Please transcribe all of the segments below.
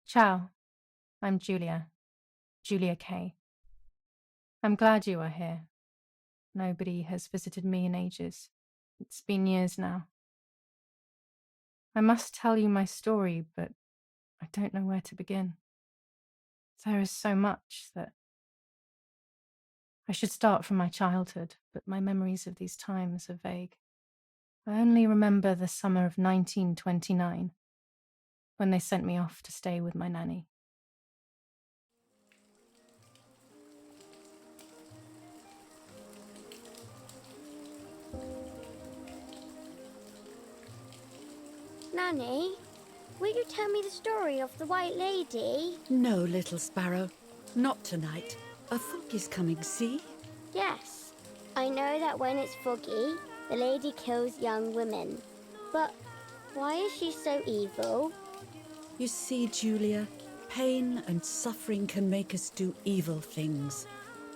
Ciao, I'm Julia Kay. I'm glad you are here. Nobody has visited me in ages. It's been years now. I must tell you my story, but I don't know where to begin. There is so much that I should start from my childhood, but my memories of these times are vague. I only remember the summer of 1929, when they sent me off to stay with my nanny. Nanny, will you tell me the story of the White Lady? No, little sparrow. Not tonight. A fog is coming, see? Yes. I know that when it's foggy, the lady kills young women. But why is she so evil? You see, Julia, pain and suffering can make us do evil things,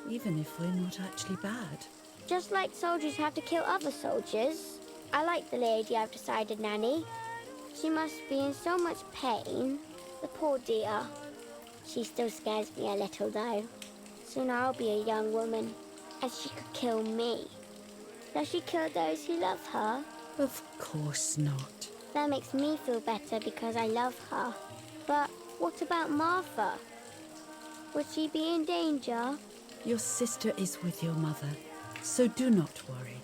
even if we're not actually bad. Just like soldiers have to kill other soldiers. I like the lady, I've decided, Nanny. She must be in so much pain. The poor dear. She still scares me a little, though. Soon I'll be a young woman, and she could kill me. Does she kill those who love her? Of course not. That makes me feel better because I love her. But what about Martha? Would she be in danger? Your sister is with your mother, so do not worry.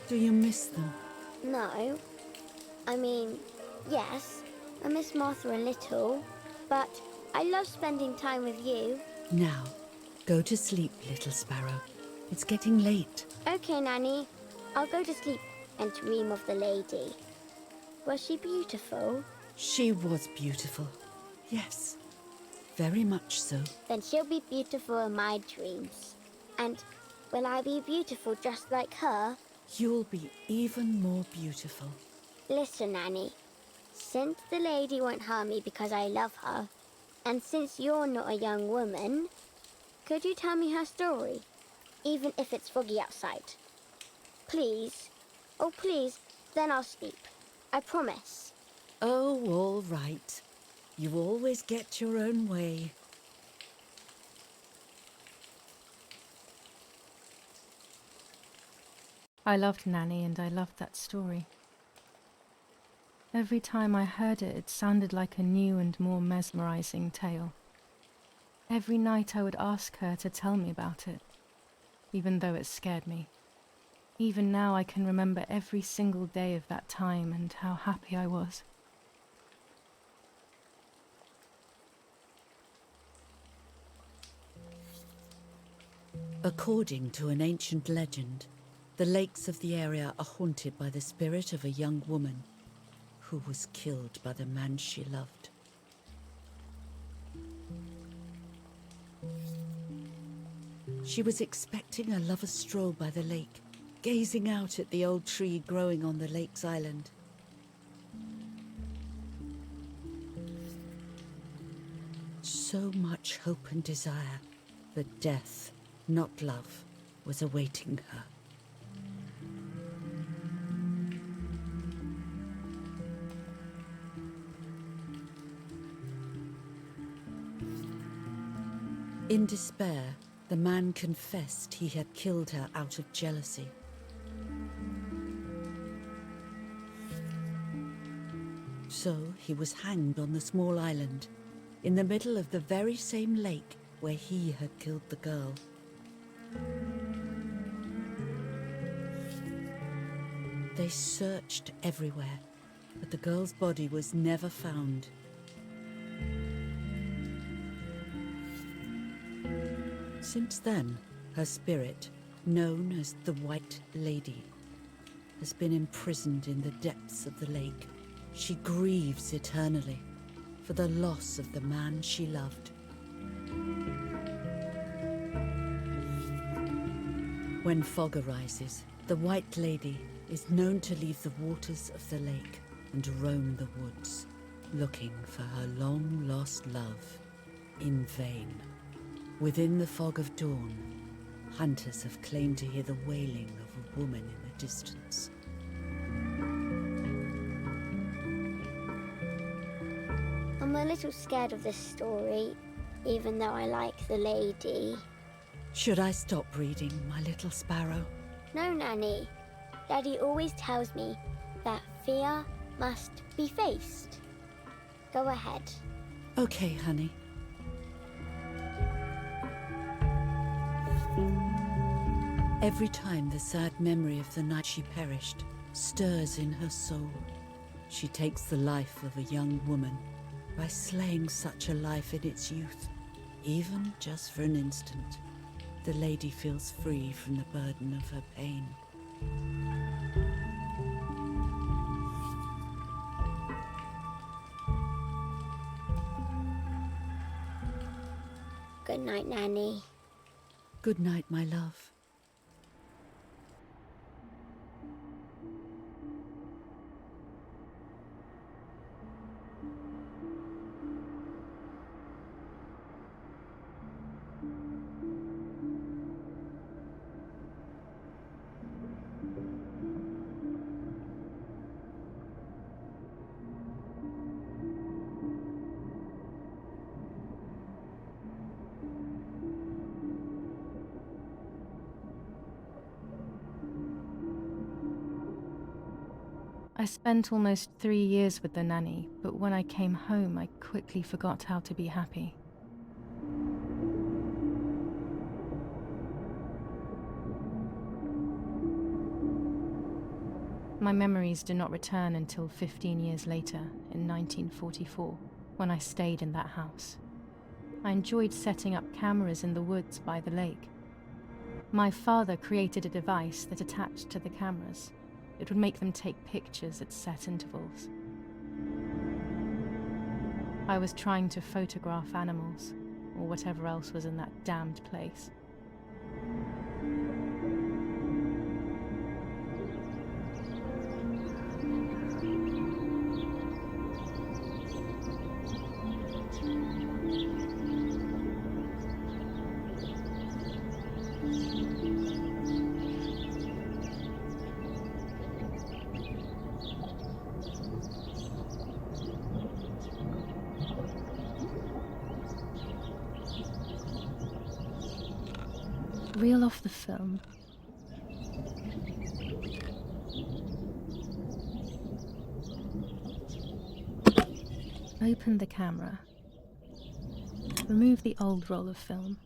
Do you miss them? No. I mean, yes, I miss Martha a little, but I love spending time with you. Now, go to sleep, little sparrow. It's getting late. Okay, Nanny. I'll go to sleep and dream of the lady. Was she beautiful? She was beautiful. Yes, very much so. Then she'll be beautiful in my dreams. And will I be beautiful just like her? You'll be even more beautiful. Listen, Nanny. Since the lady won't harm me because I love her, and since you're not a young woman, could you tell me her story, even if it's foggy outside? Please. Oh, please, then I'll sleep. I promise. Oh, all right. You always get your own way. I loved Nanny and I loved that story. Every time I heard it, it sounded like a new and more mesmerizing tale. Every night I would ask her to tell me about it, even though it scared me. Even now I can remember every single day of that time and how happy I was. According to an ancient legend, the lakes of the area are haunted by the spirit of a young woman who was killed by the man she loved. She was expecting a lover's stroll by the lake, gazing out at the old tree growing on the lake's island. So much hope and desire, but death, not love, was awaiting her. In despair, the man confessed he had killed her out of jealousy. So he was hanged on the small island, in the middle of the very same lake where he had killed the girl. They searched everywhere, but the girl's body was never found. Since then, her spirit, known as the White Lady, has been imprisoned in the depths of the lake. She grieves eternally for the loss of the man she loved. When fog arises, the White Lady is known to leave the waters of the lake and roam the woods, looking for her long-lost love in vain. Within the fog of dawn, hunters have claimed to hear the wailing of a woman in the distance. I'm a little scared of this story, even though I like the lady. Should I stop reading, my little sparrow? No, Nanny. Daddy always tells me that fear must be faced. Go ahead. Okay, honey. Every time the sad memory of the night she perished stirs in her soul, she takes the life of a young woman by slaying such a life in its youth. Even just for an instant, the lady feels free from the burden of her pain. Good night, Nanny. Good night, my love. I spent almost 3 years with the nanny, but when I came home, I quickly forgot how to be happy. My memories do not return until 15 years later, in 1944, when I stayed in that house. I enjoyed setting up cameras in the woods by the lake. My father created a device that attached to the cameras. It would make them take pictures at set intervals. I was trying to photograph animals, or whatever else was in that damned place. Reel off the film. Open the camera. Remove the old roll of film.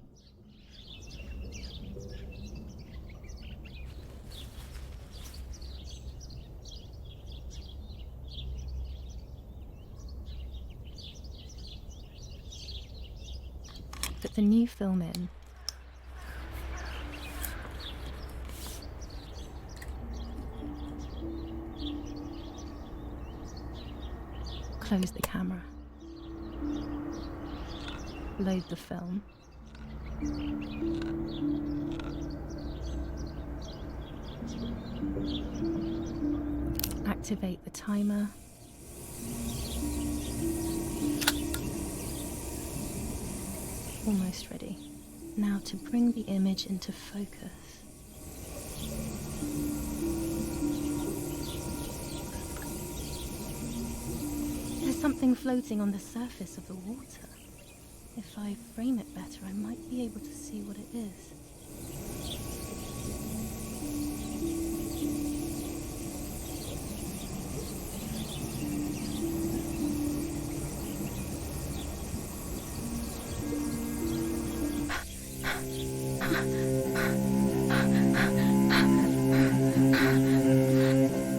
Put the new film in. Close the camera. Load the film. Activate the timer. Almost ready. Now to bring the image into focus. There's something floating on the surface of the water. If I frame it better, I might be able to see what it is.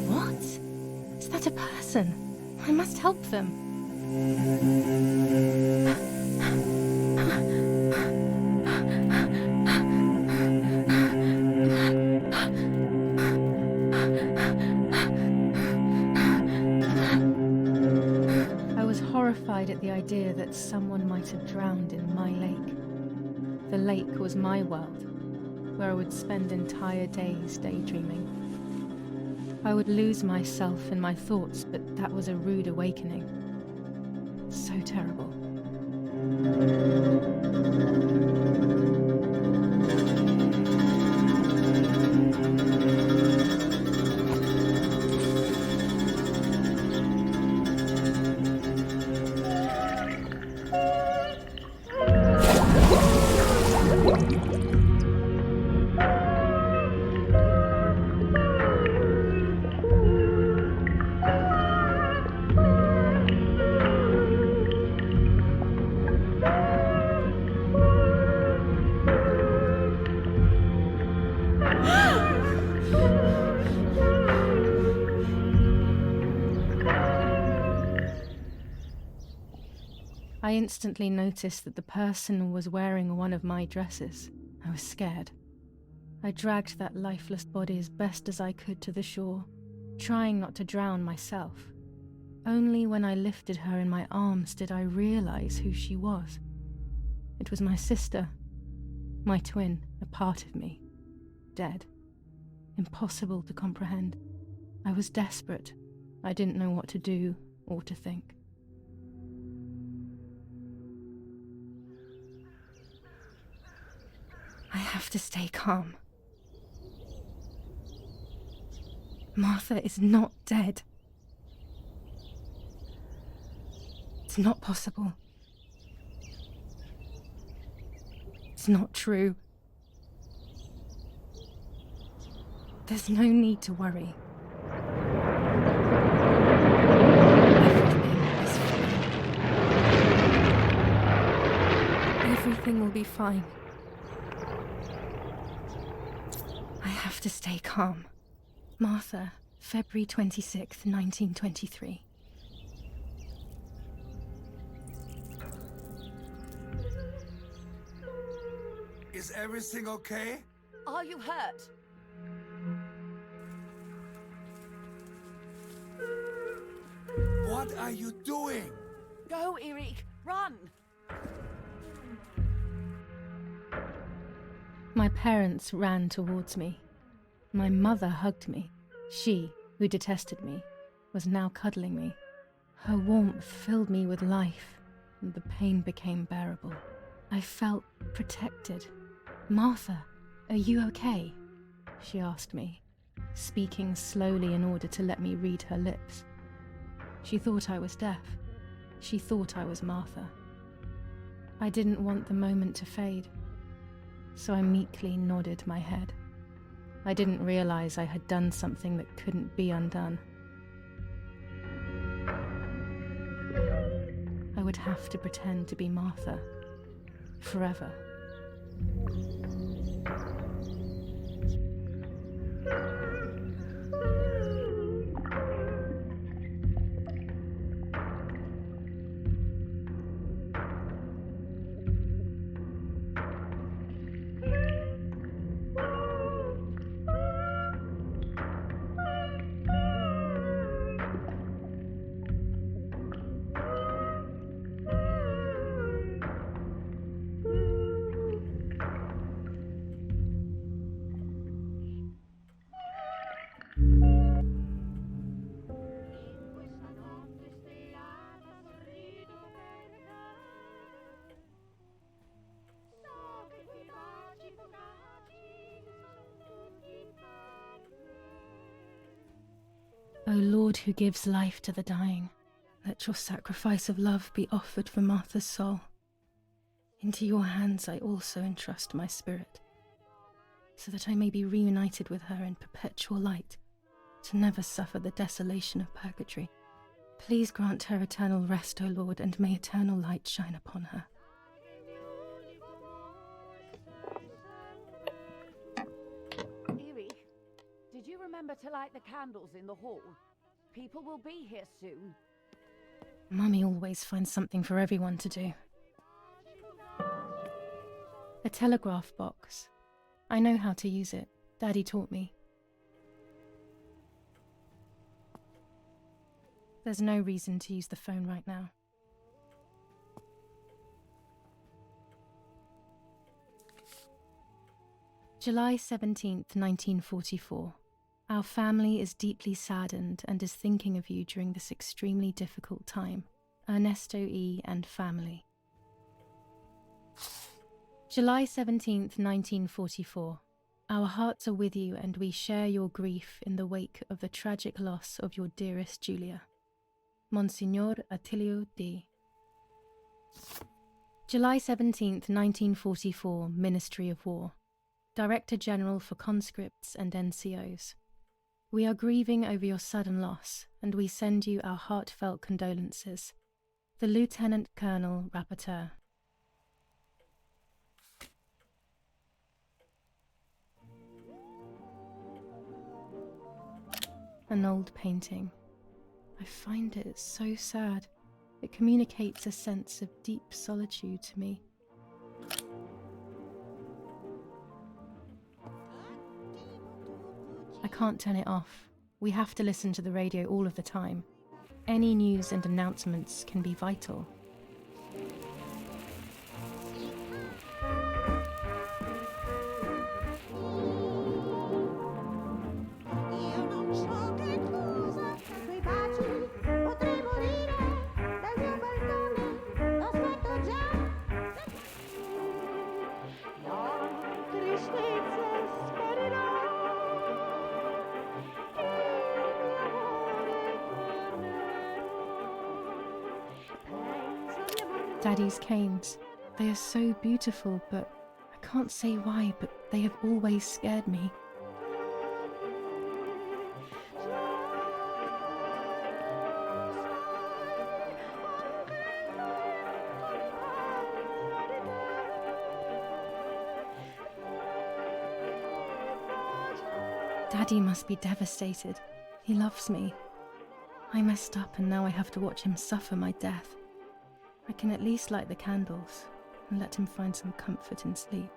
What? Is that a person? I must help them. I was horrified at the idea that someone might have drowned in my lake. The lake was my world, where I would spend entire days daydreaming. I would lose myself in my thoughts, but that was a rude awakening. So terrible. I instantly noticed that the person was wearing one of my dresses. I was scared. I dragged that lifeless body as best as I could to the shore, trying not to drown myself. Only when I lifted her in my arms did I realize who she was. It was my sister, my twin, a part of me, dead. Impossible to comprehend. I was desperate. I didn't know what to do or to think. I have to stay calm. Martha is not dead. It's not possible. It's not true. There's no need to worry. Everything will be fine. I have to stay calm. Martha, February 26th, 1923. Is everything okay? Are you hurt? What are you doing? Go, Eric, run! My parents ran towards me. My mother hugged me. She, who detested me, was now cuddling me. Her warmth filled me with life, and the pain became bearable. I felt protected. Martha, are you okay? She asked me, speaking slowly in order to let me read her lips. She thought I was deaf. She thought I was Martha. I didn't want the moment to fade, so I meekly nodded my head. I didn't realize I had done something that couldn't be undone. I would have to pretend to be Martha, forever. O Lord, who gives life to the dying, let your sacrifice of love be offered for Martha's soul. Into your hands I also entrust my spirit, so that I may be reunited with her in perpetual light, to never suffer the desolation of purgatory. Please grant her eternal rest, O Lord, and may eternal light shine upon her. Eric, did you remember to light the candles in the hall? People will be here soon. Mummy always finds something for everyone to do. A telegraph box. I know how to use it. Daddy taught me. There's no reason to use the phone right now. July 17th, 1944. Our family is deeply saddened and is thinking of you during this extremely difficult time. Ernesto E. and family. July 17th, 1944. Our hearts are with you and we share your grief in the wake of the tragic loss of your dearest Julia. Monsignor Attilio D. July 17th, 1944, Ministry of War. Director General for Conscripts and NCOs. We are grieving over your sudden loss, and we send you our heartfelt condolences. The Lieutenant Colonel Rapporteur. An old painting. I find it so sad. It communicates a sense of deep solitude to me. I can't turn it off. We have to listen to the radio all of the time. Any news and announcements can be vital. Daddy's canes. They are so beautiful, but I can't say why, but they have always scared me. Daddy must be devastated. He loves me. I messed up and now I have to watch him suffer my death. I can at least light the candles and let him find some comfort in sleep.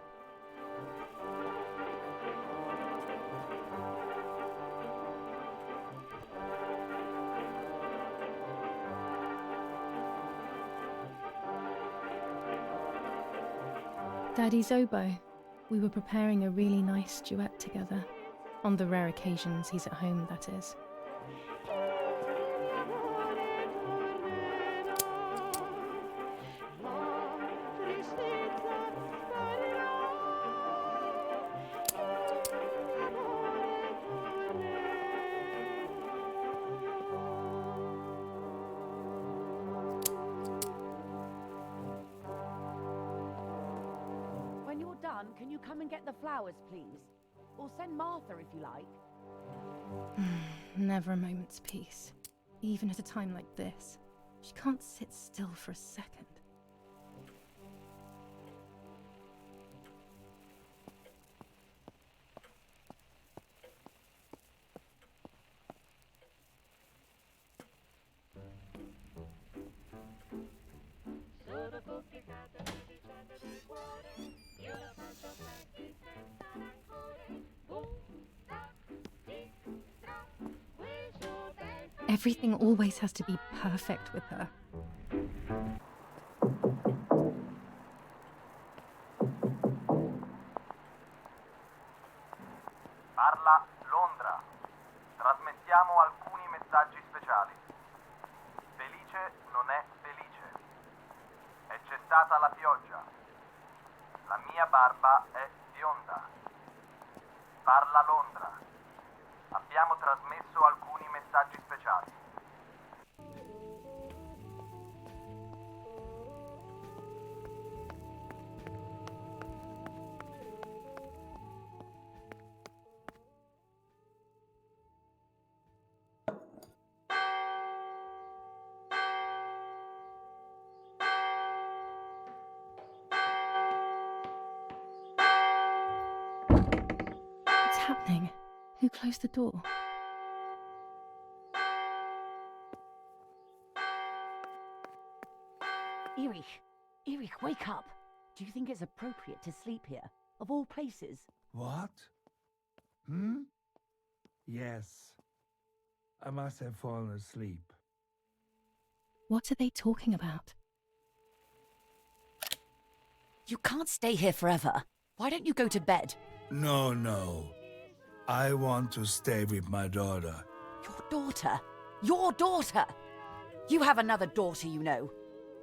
Daddy's oboe. We were preparing a really nice duet together. On the rare occasions he's at home, that is. When you're done, can you come and get the flowers, please? Or send Martha if you like. Never a moment's peace. Even at a time like this. She can't sit still for a second. Everything always has to be perfect with her. Parla Londra. Trasmettiamo alcuni messaggi speciali. Felice non è felice. È cessata la pioggia. La mia barba è bionda. Parla Londra. Abbiamo trasmesso alcuni messaggi speciali. What's happening? Who closed the door? Erich, wake up. Do you think it's appropriate to sleep here? Of all places? What? Yes. I must have fallen asleep. What are they talking about? You can't stay here forever. Why don't you go to bed? No. I want to stay with my daughter. Your daughter? Your daughter? You have another daughter, you know.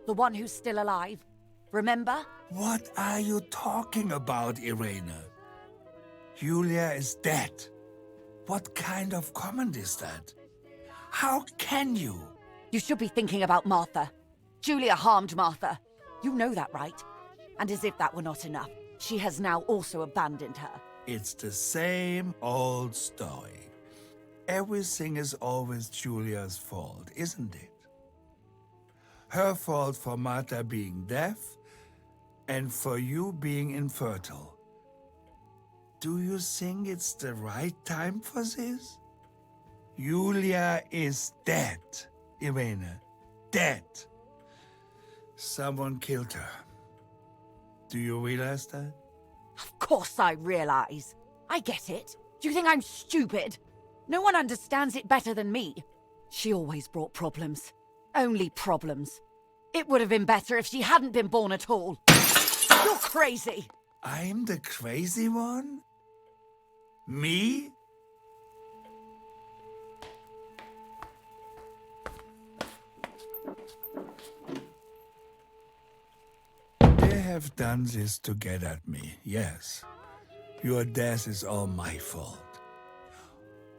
The one who's still alive. Remember? What are you talking about, Irene? Julia is dead. What kind of comment is that? How can you? You should be thinking about Martha. Julia harmed Martha. You know that, right? And as if that were not enough, she has now also abandoned her. It's the same old story. Everything is always Julia's fault, isn't it? Her fault for Martha being deaf and for you being infertile. Do you think it's the right time for this? Julia is dead, Irene. Dead. Someone killed her. Do you realize that? Of course I realise. I get it. Do you think I'm stupid? No one understands it better than me. She always brought problems. Only problems. It would have been better if she hadn't been born at all. You're crazy. I'm the crazy one? Me? They have done this to get at me, yes. Your death is all my fault.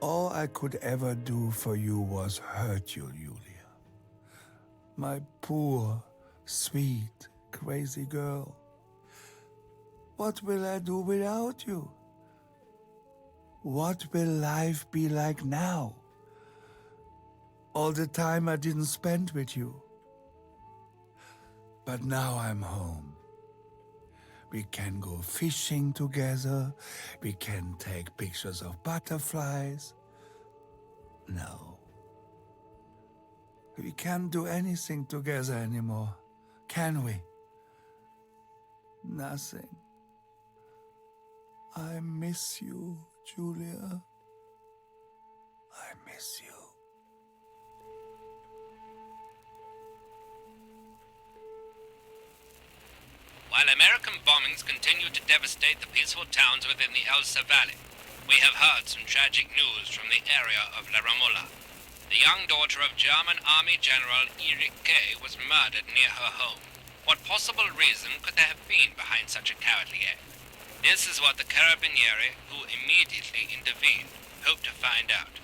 All I could ever do for you was hurt you, Julia. My poor, sweet, crazy girl. What will I do without you? What will life be like now? All the time I didn't spend with you. But now I'm home. We can go fishing together. We can take pictures of butterflies. No. We can't do anything together anymore, can we? Nothing. I miss you, Julia. I miss you. While American bombings continue to devastate the peaceful towns within the Elsa Valley, we have heard some tragic news from the area of La Ramola. The young daughter of German Army General Erich Kay was murdered near her home. What possible reason could there have been behind such a cowardly act? This is what the Carabinieri, who immediately intervened, hope to find out.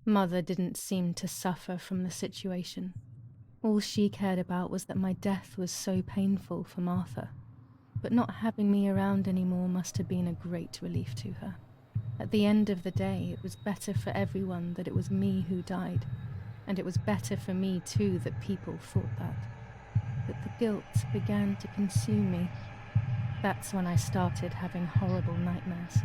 Mother didn't seem to suffer from the situation. All she cared about was that my death was so painful for Martha. But not having me around anymore must have been a great relief to her. At the end of the day, it was better for everyone that it was me who died. And it was better for me too that people thought that. But the guilt began to consume me. That's when I started having horrible nightmares.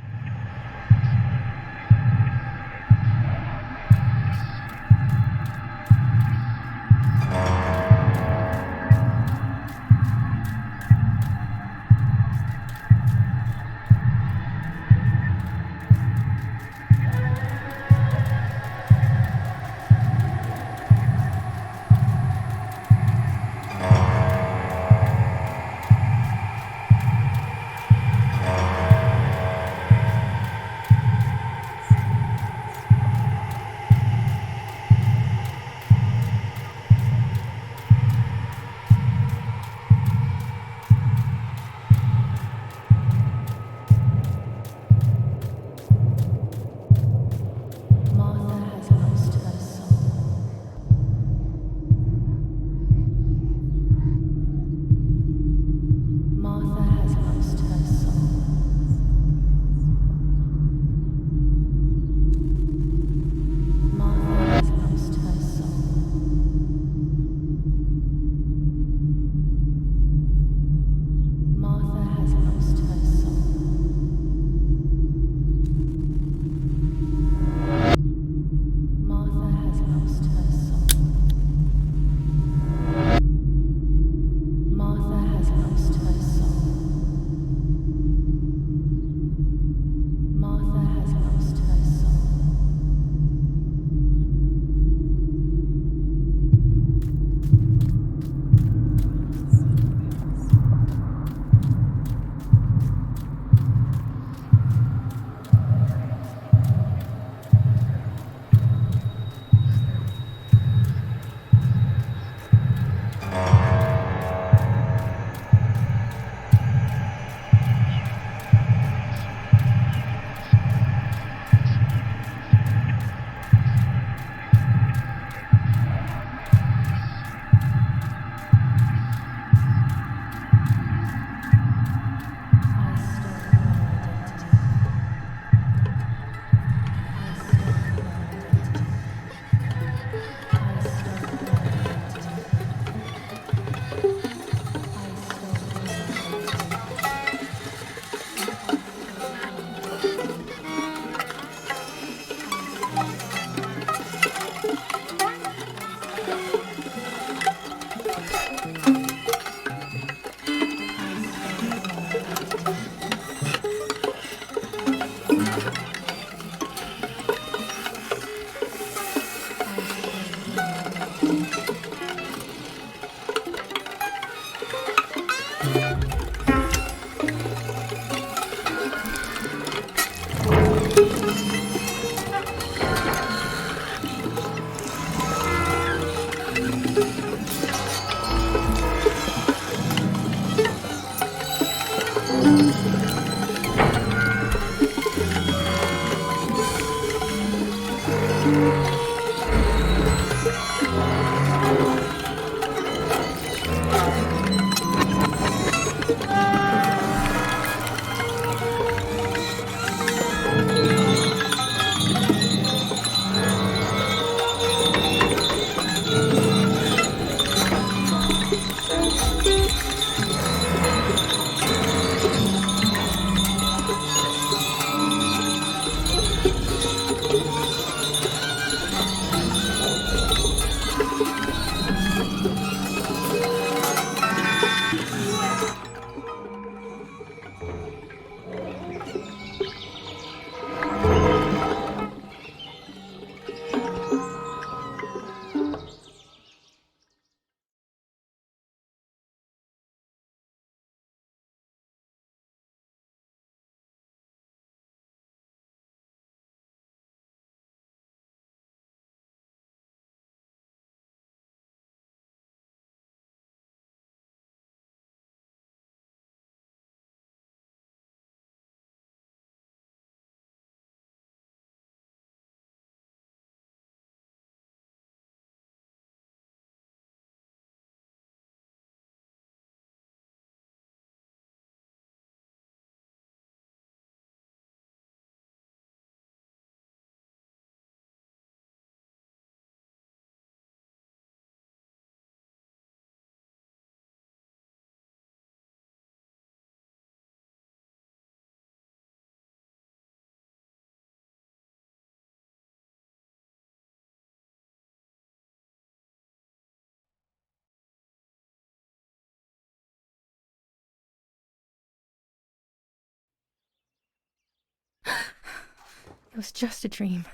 It was just a dream.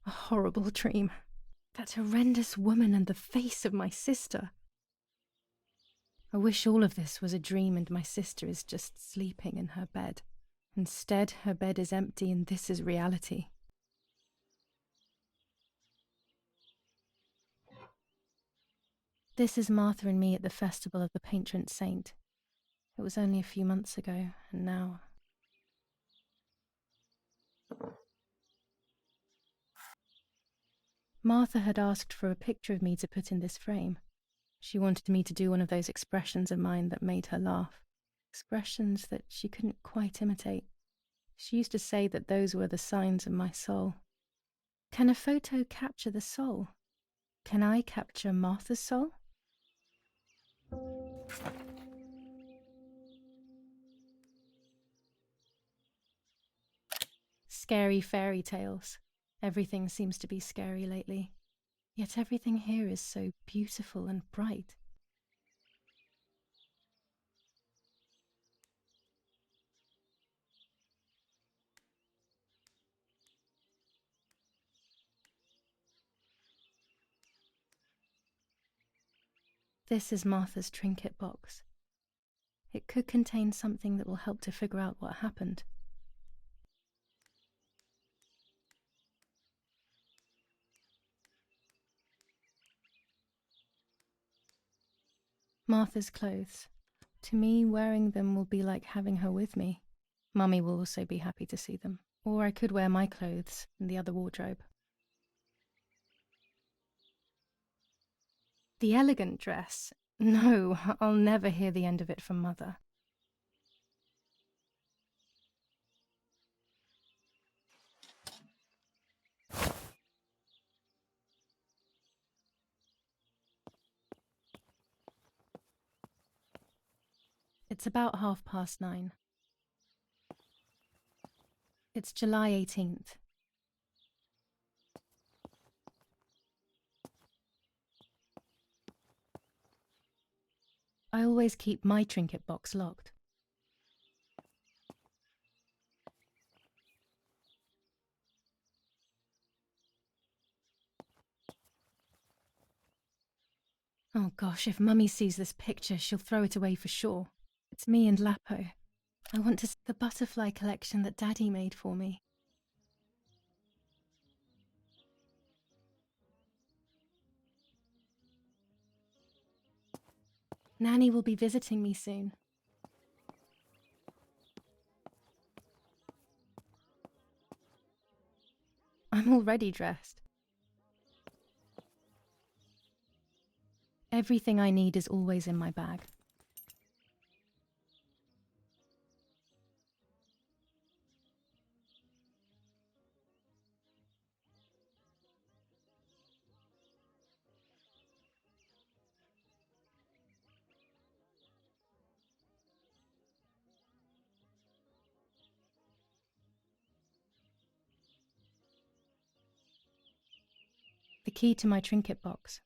A horrible dream. That horrendous woman and the face of my sister. I wish all of this was a dream and my sister is just sleeping in her bed. Instead, her bed is empty and this is reality. This is Martha and me at the festival of the patron saint. It was only a few months ago, and now... Martha had asked for a picture of me to put in this frame. She wanted me to do one of those expressions of mine that made her laugh. Expressions that she couldn't quite imitate. She used to say that those were the signs of my soul. Can a photo capture the soul? Can I capture Martha's soul? Scary fairy tales. Everything seems to be scary lately. Yet everything here is so beautiful and bright. This is Martha's trinket box. It could contain something that will help to figure out what happened. Martha's clothes. To me, wearing them will be like having her with me. Mummy will also be happy to see them. Or I could wear my clothes in the other wardrobe. The elegant dress? No, I'll never hear the end of it from Mother. It's about 9:30. It's July 18th. I always keep my trinket box locked. Oh gosh, if Mummy sees this picture, she'll throw it away for sure. It's me and Lapo. I want to see the butterfly collection that Daddy made for me. Nanny will be visiting me soon. I'm already dressed. Everything I need is always in my bag. The key to my trinket box.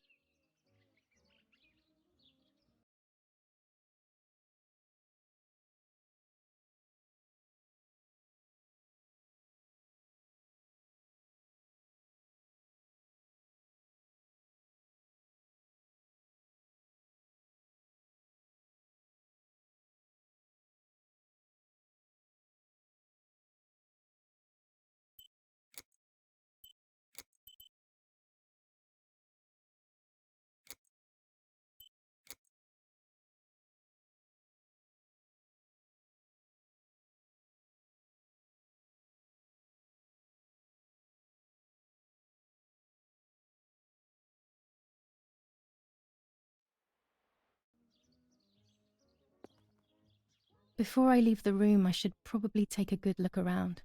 Before I leave the room, I should probably take a good look around.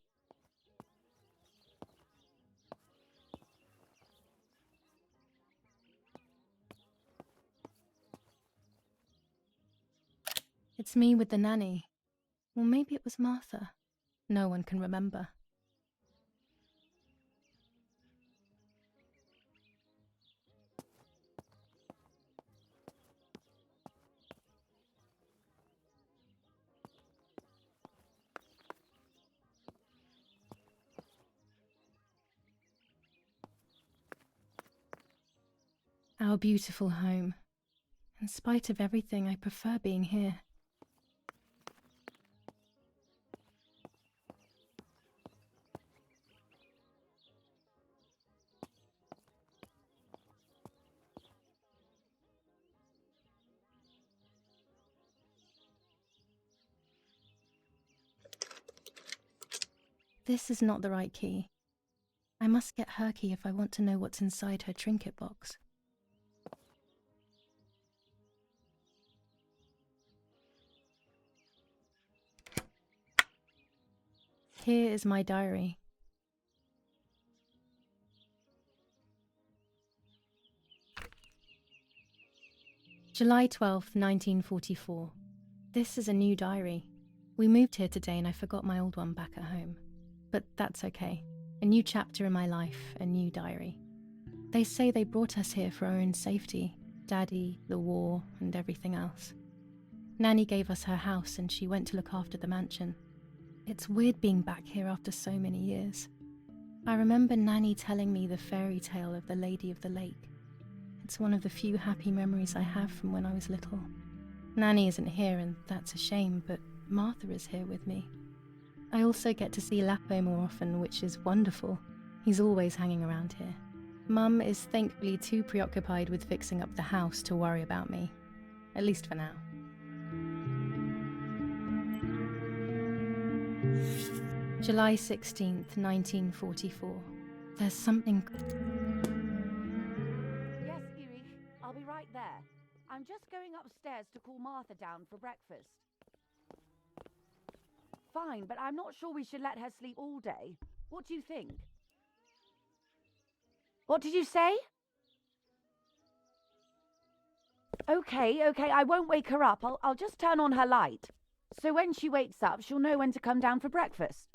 It's me with the nanny. Or maybe it was Martha. No one can remember. Our beautiful home. In spite of everything, I prefer being here. This is not the right key. I must get her key if I want to know what's inside her trinket box. Here is my diary. July 12th, 1944. This is a new diary. We moved here today and I forgot my old one back at home. But that's okay. A new chapter in my life, a new diary. They say they brought us here for our own safety. Daddy, the war, and everything else. Nanny gave us her house and she went to look after the mansion. It's weird being back here after so many years. I remember Nanny telling me the fairy tale of the Lady of the Lake. It's one of the few happy memories I have from when I was little. Nanny isn't here and that's a shame, but Martha is here with me. I also get to see Lapo more often, which is wonderful. He's always hanging around here. Mum is thankfully too preoccupied with fixing up the house to worry about me. At least for now. July 16th, 1944. There's something... Yes, Erich, I'll be right there. I'm just going upstairs to call Martha down for breakfast. Fine, but I'm not sure we should let her sleep all day. What do you think? What did you say? Okay, I won't wake her up. I'll just turn on her light. So when she wakes up, she'll know when to come down for breakfast.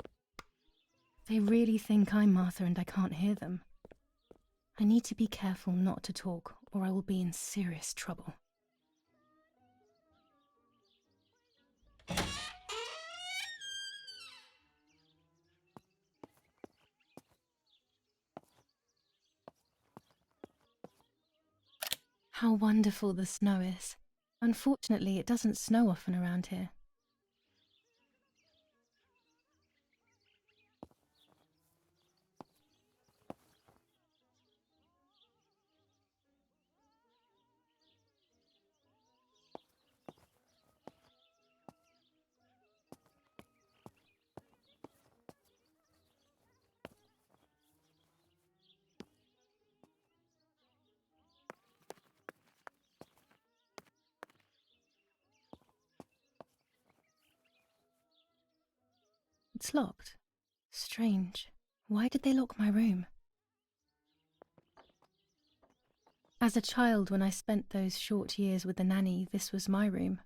They really think I'm Martha and I can't hear them. I need to be careful not to talk, or I will be in serious trouble. How wonderful the snow is. Unfortunately, it doesn't snow often around here. It's locked. Strange. Why did they lock my room? As a child, when I spent those short years with the nanny, this was my room.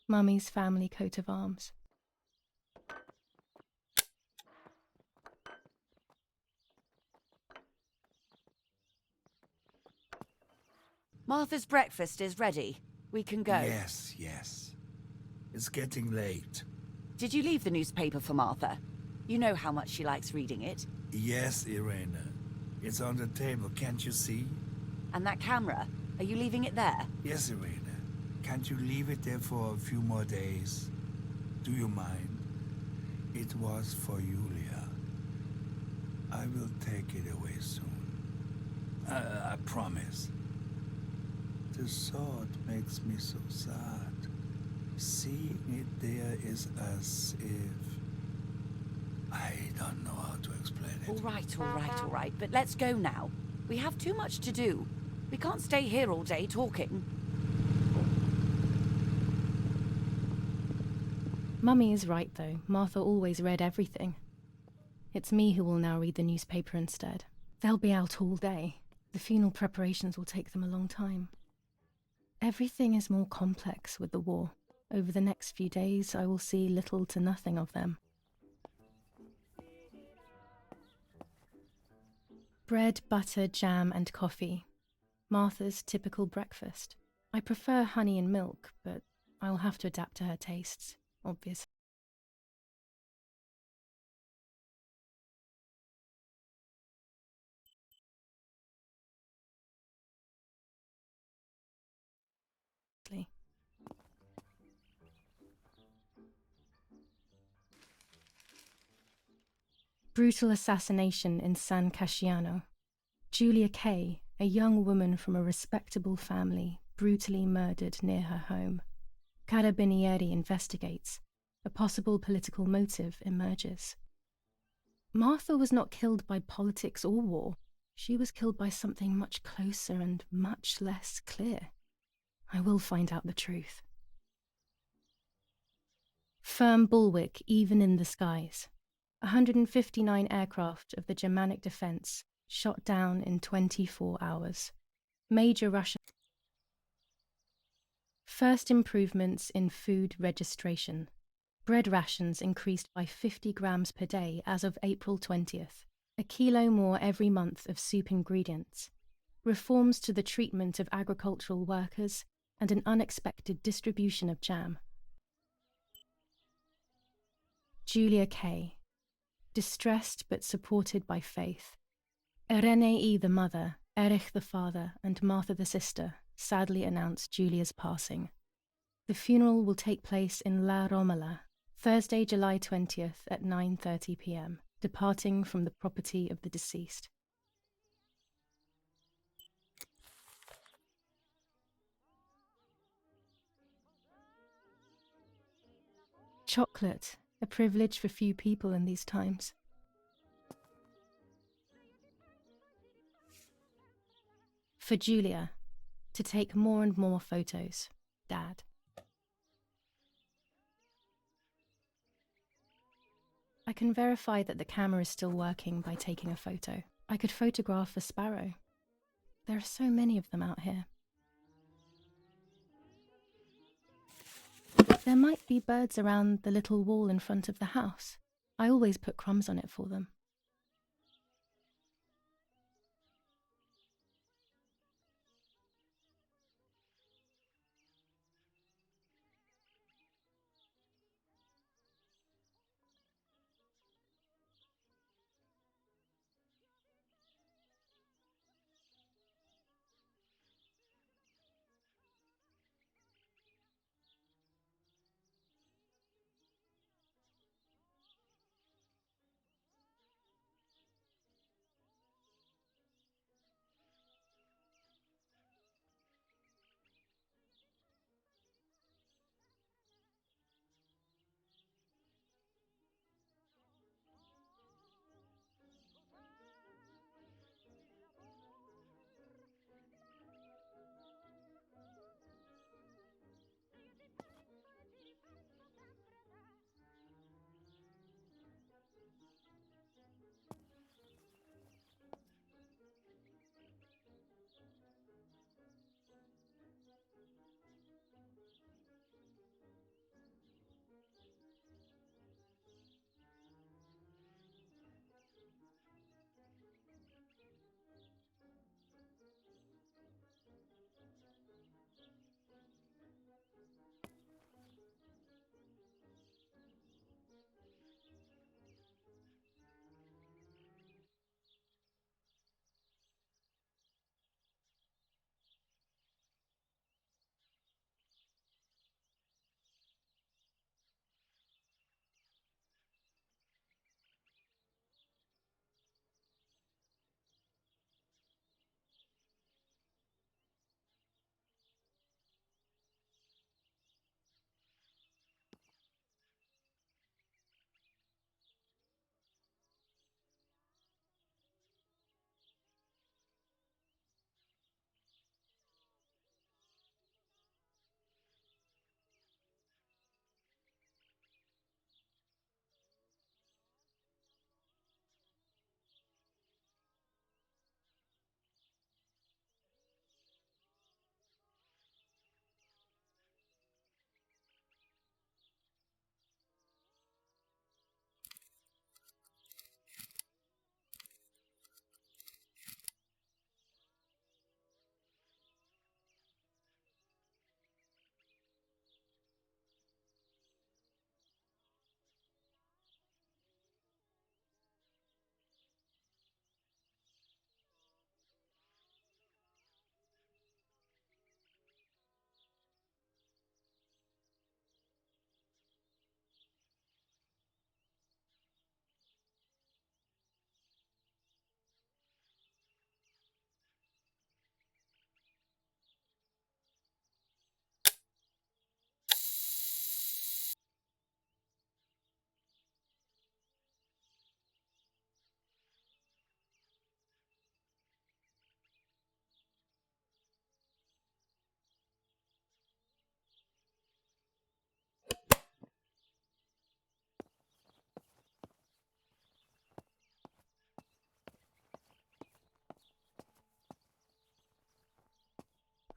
Mummy's family coat of arms. Martha's breakfast is ready. We can go. Yes, yes. It's getting late. Did you leave the newspaper for Martha? You know how much she likes reading it. Yes, Irena. It's on the table, can't you see? And that camera, are you leaving it there? Yes, Irena. Can't you leave it there for a few more days? Do you mind? It was for Julia. I will take it away soon. I promise. The thought makes me so sad. Seeing it there is as if... I don't know how to explain it. All right, but let's go now. We have too much to do. We can't stay here all day talking. Mummy is right, though. Martha always read everything. It's me who will now read the newspaper instead. They'll be out all day. The funeral preparations will take them a long time. Everything is more complex with the war. Over the next few days, I will see little to nothing of them. Bread, butter, jam, and coffee. Martha's typical breakfast. I prefer honey and milk, but I will have to adapt to her tastes, obviously. Brutal assassination in San Casciano. Julia Kay, a young woman from a respectable family, brutally murdered near her home. Carabinieri investigates. A possible political motive emerges. Martha was not killed by politics or war. She was killed by something much closer and much less clear. I will find out the truth. Firm bulwark even in the skies. 159 aircraft of the Germanic defense shot down in 24 hours. Major Russian. First improvements in food registration. Bread rations increased by 50 grams per day as of April 20th. A kilo more every month of soup ingredients. Reforms to the treatment of agricultural workers and an unexpected distribution of jam. Julia Kay. Distressed but supported by faith. Irenei the mother, Erich the father, and Martha the sister sadly announced Julia's passing. The funeral will take place in La Romola, Thursday, July 20th at 9:30 p.m., departing from the property of the deceased. Chocolate, a privilege for few people in these times. For Julia, to take more and more photos, Dad. I can verify that the camera is still working by taking a photo. I could photograph a sparrow. There are so many of them out here. There might be birds around the little wall in front of the house. I always put crumbs on it for them.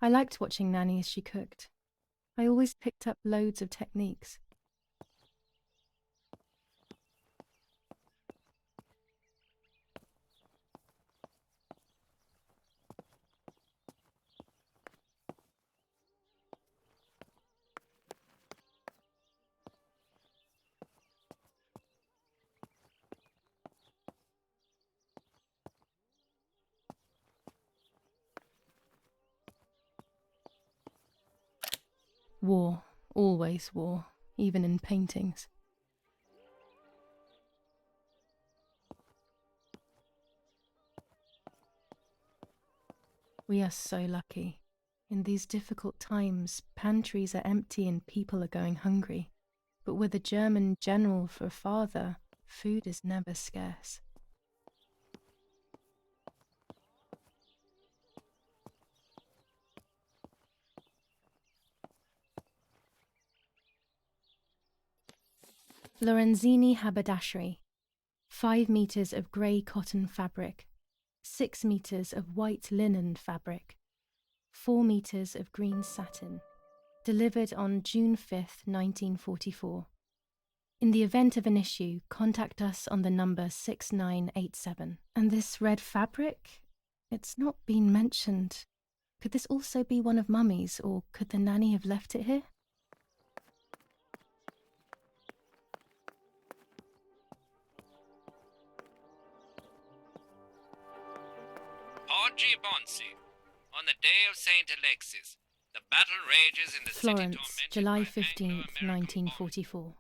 I liked watching Nanny as she cooked. I always picked up loads of techniques. War, always war, even in paintings. We are so lucky. In these difficult times, pantries are empty and people are going hungry. But with a German general for a father, food is never scarce. Lorenzini haberdashery. 5 meters of grey cotton fabric, 6 meters of white linen fabric, 4 meters of green satin, Delivered on June 5th, 1944. In the event of an issue, contact us on the number 6987. And this red fabric? It's not been mentioned. Could this also be one of Mummy's, or could the nanny have left it here? Oggi Bonsi. On the day of St. Alexis, the battle rages in the city Florence, tormented July by 15th, Anglo-American 1944. bombing.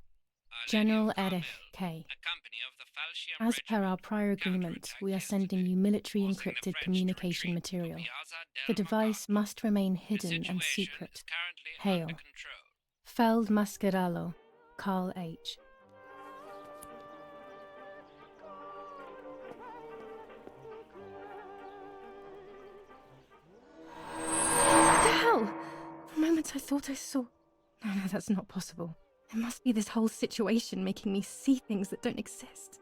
Our General Lady of Erich Carmel, K. a company of the Falchion As per our Regiment, prior agreement, we are counterattacked sending you yesterday, military forcing the encrypted French to communication retreat to material. Piazza del The device Mercato. must remain The hidden and situation secret. is currently Hail. under control. Feld Mascherallo, Carl H. What the hell? For a moment I thought I saw... No, that's not possible. It must be this whole situation making me see things that don't exist.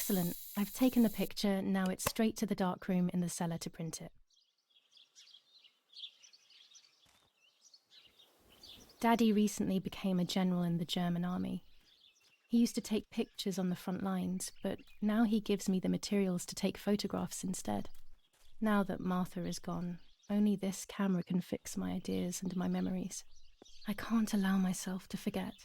Excellent. I've taken the picture, now it's straight to the darkroom in the cellar to print it. Daddy recently became a general in the German army. He used to take pictures on the front lines, but now he gives me the materials to take photographs instead. Now that Martha is gone, only this camera can fix my ideas and my memories. I can't allow myself to forget.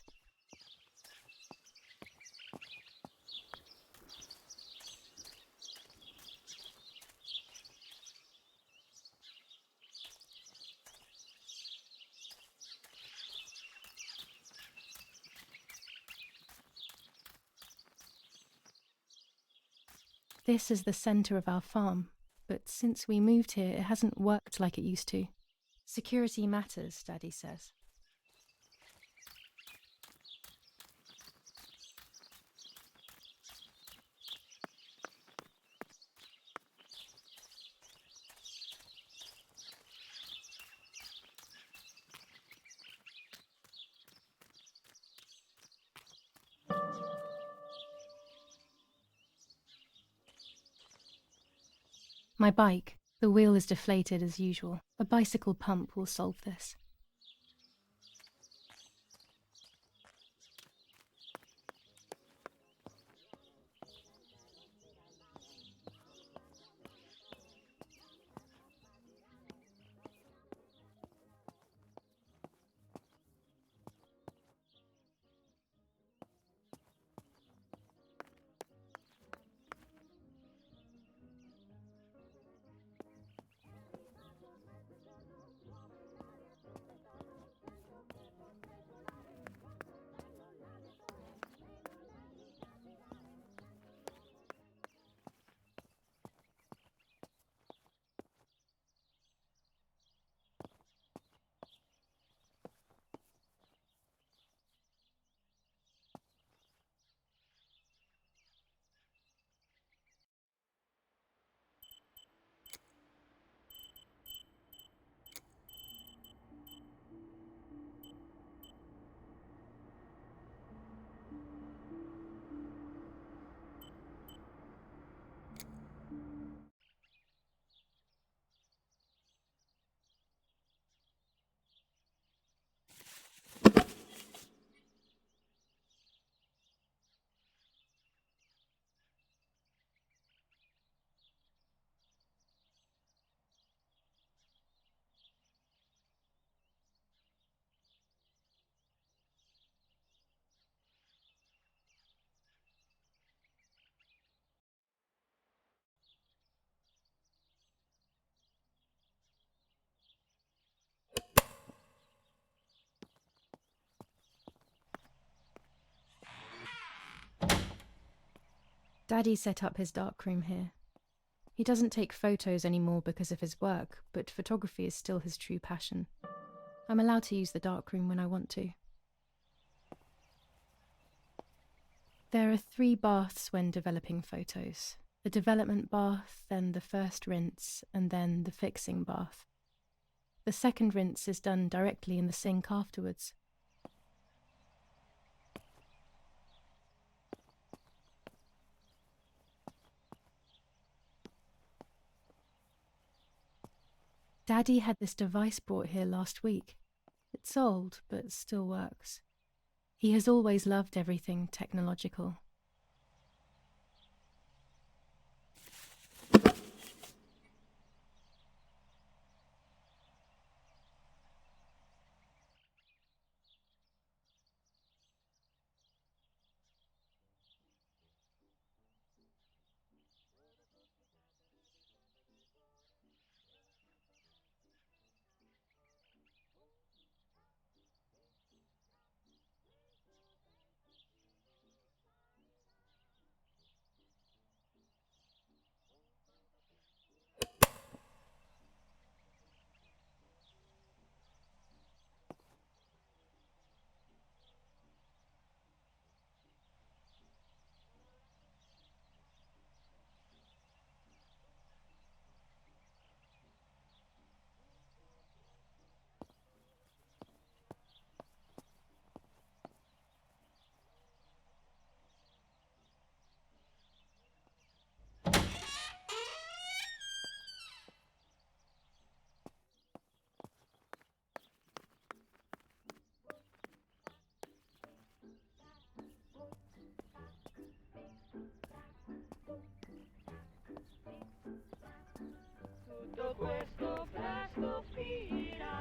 This is the centre of our farm, but since we moved here, it hasn't worked like it used to. Security matters, Daddy says. My bike. The wheel is deflated as usual. A bicycle pump will solve this. Daddy set up his darkroom here. He doesn't take photos anymore because of his work, but photography is still his true passion. I'm allowed to use the darkroom when I want to. There are 3 baths when developing photos. The development bath, then the first rinse, and then the fixing bath. The second rinse is done directly in the sink afterwards. Daddy had this device brought here last week. It's old, but still works. He has always loved everything technological. questo presto finirà.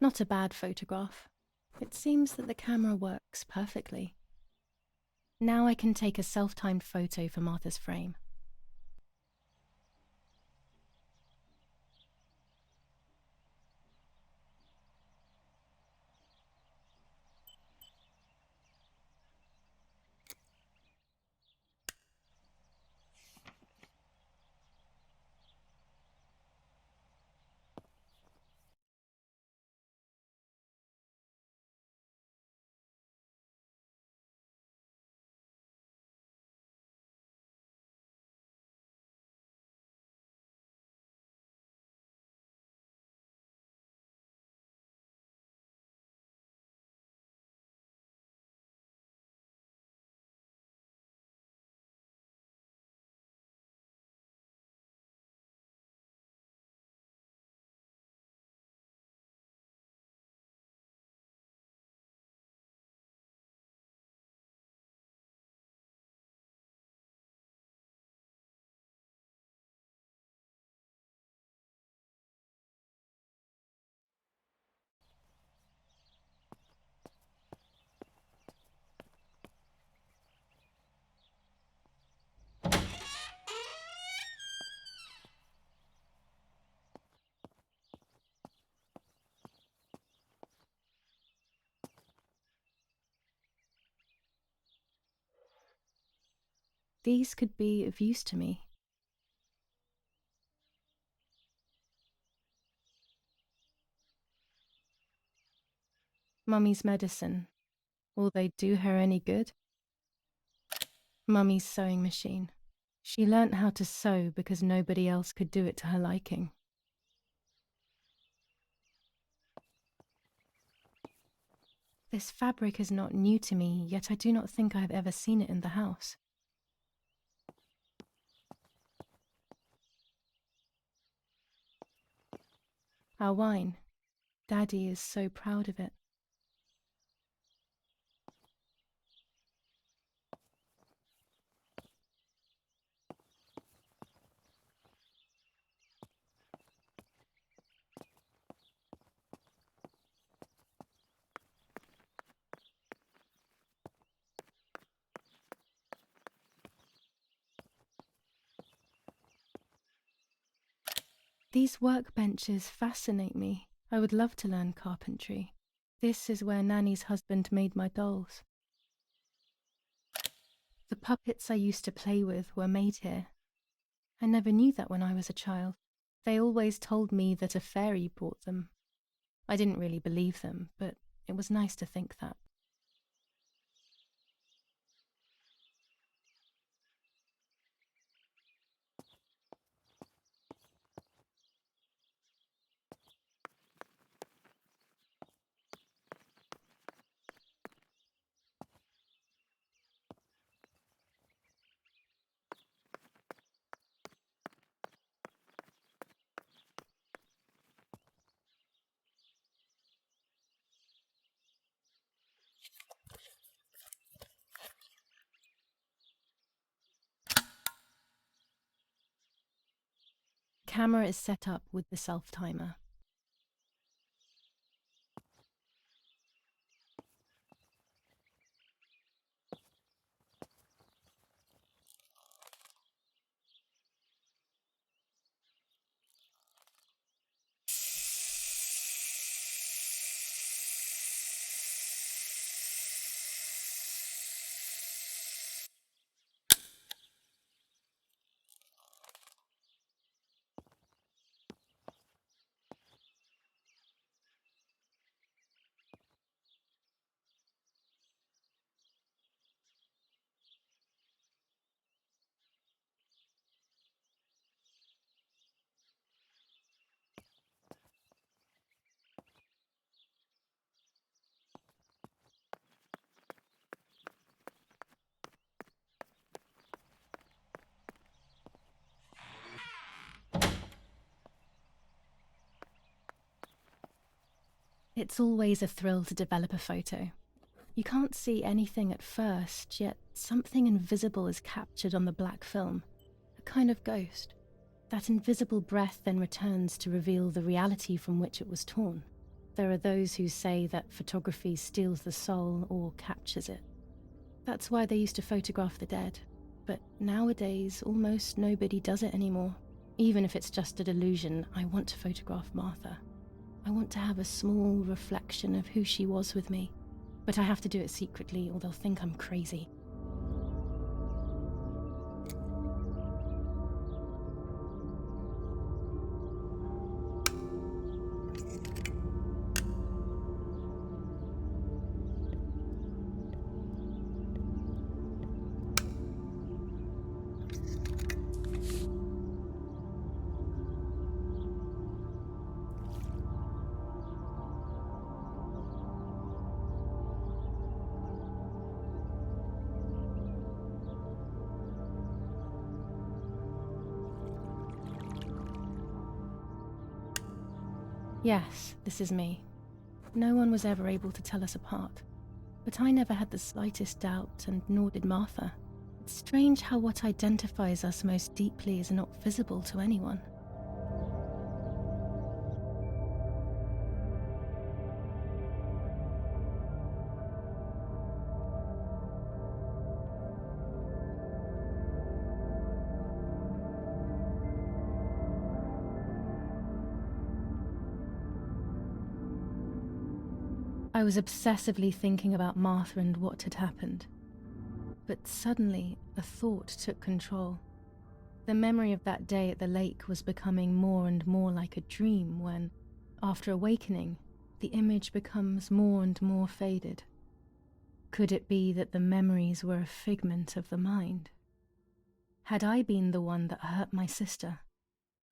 Not a bad photograph. It seems that the camera works perfectly. Now I can take a self-timed photo for Martha's frame. These could be of use to me. Mummy's medicine. Will they do her any good? Mummy's sewing machine. She learnt how to sew because nobody else could do it to her liking. This fabric is not new to me, yet I do not think I have ever seen it in the house. Our wine. Daddy is so proud of it. These workbenches fascinate me. I would love to learn carpentry. This is where Nanny's husband made my dolls. The puppets I used to play with were made here. I never knew that when I was a child. They always told me that a fairy brought them. I didn't really believe them, but it was nice to think that. Camera is set up with the self-timer. It's always a thrill to develop a photo. You can't see anything at first, yet something invisible is captured on the black film, a kind of ghost. That invisible breath then returns to reveal the reality from which it was torn. There are those who say that photography steals the soul or captures it. That's why they used to photograph the dead. But nowadays, almost nobody does it anymore. Even if it's just a delusion, I want to photograph Martha. I want to have a small reflection of who she was with me. But I have to do it secretly, or they'll think I'm crazy. Yes, this is me. No one was ever able to tell us apart. But I never had the slightest doubt, and nor did Martha. It's strange how what identifies us most deeply is not visible to anyone. I was obsessively thinking about Martha and what had happened. But suddenly, a thought took control. The memory of that day at the lake was becoming more and more like a dream when, after awakening, the image becomes more and more faded. Could it be that the memories were a figment of the mind? Had I been the one that hurt my sister?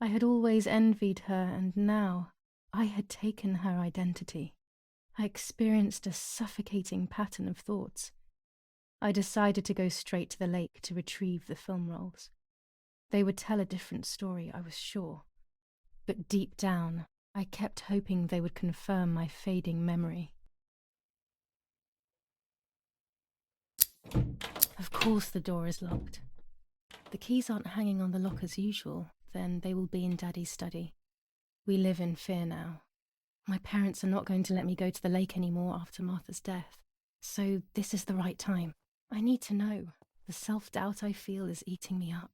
I had always envied her, and now I had taken her identity. I experienced a suffocating pattern of thoughts. I decided to go straight to the lake to retrieve the film rolls. They would tell a different story, I was sure. But deep down, I kept hoping they would confirm my fading memory. Of course the door is locked. The keys aren't hanging on the lock as usual, then they will be in Daddy's study. We live in fear now. My parents are not going to let me go to the lake anymore after Martha's death. So this is the right time. I need to know. The self-doubt I feel is eating me up.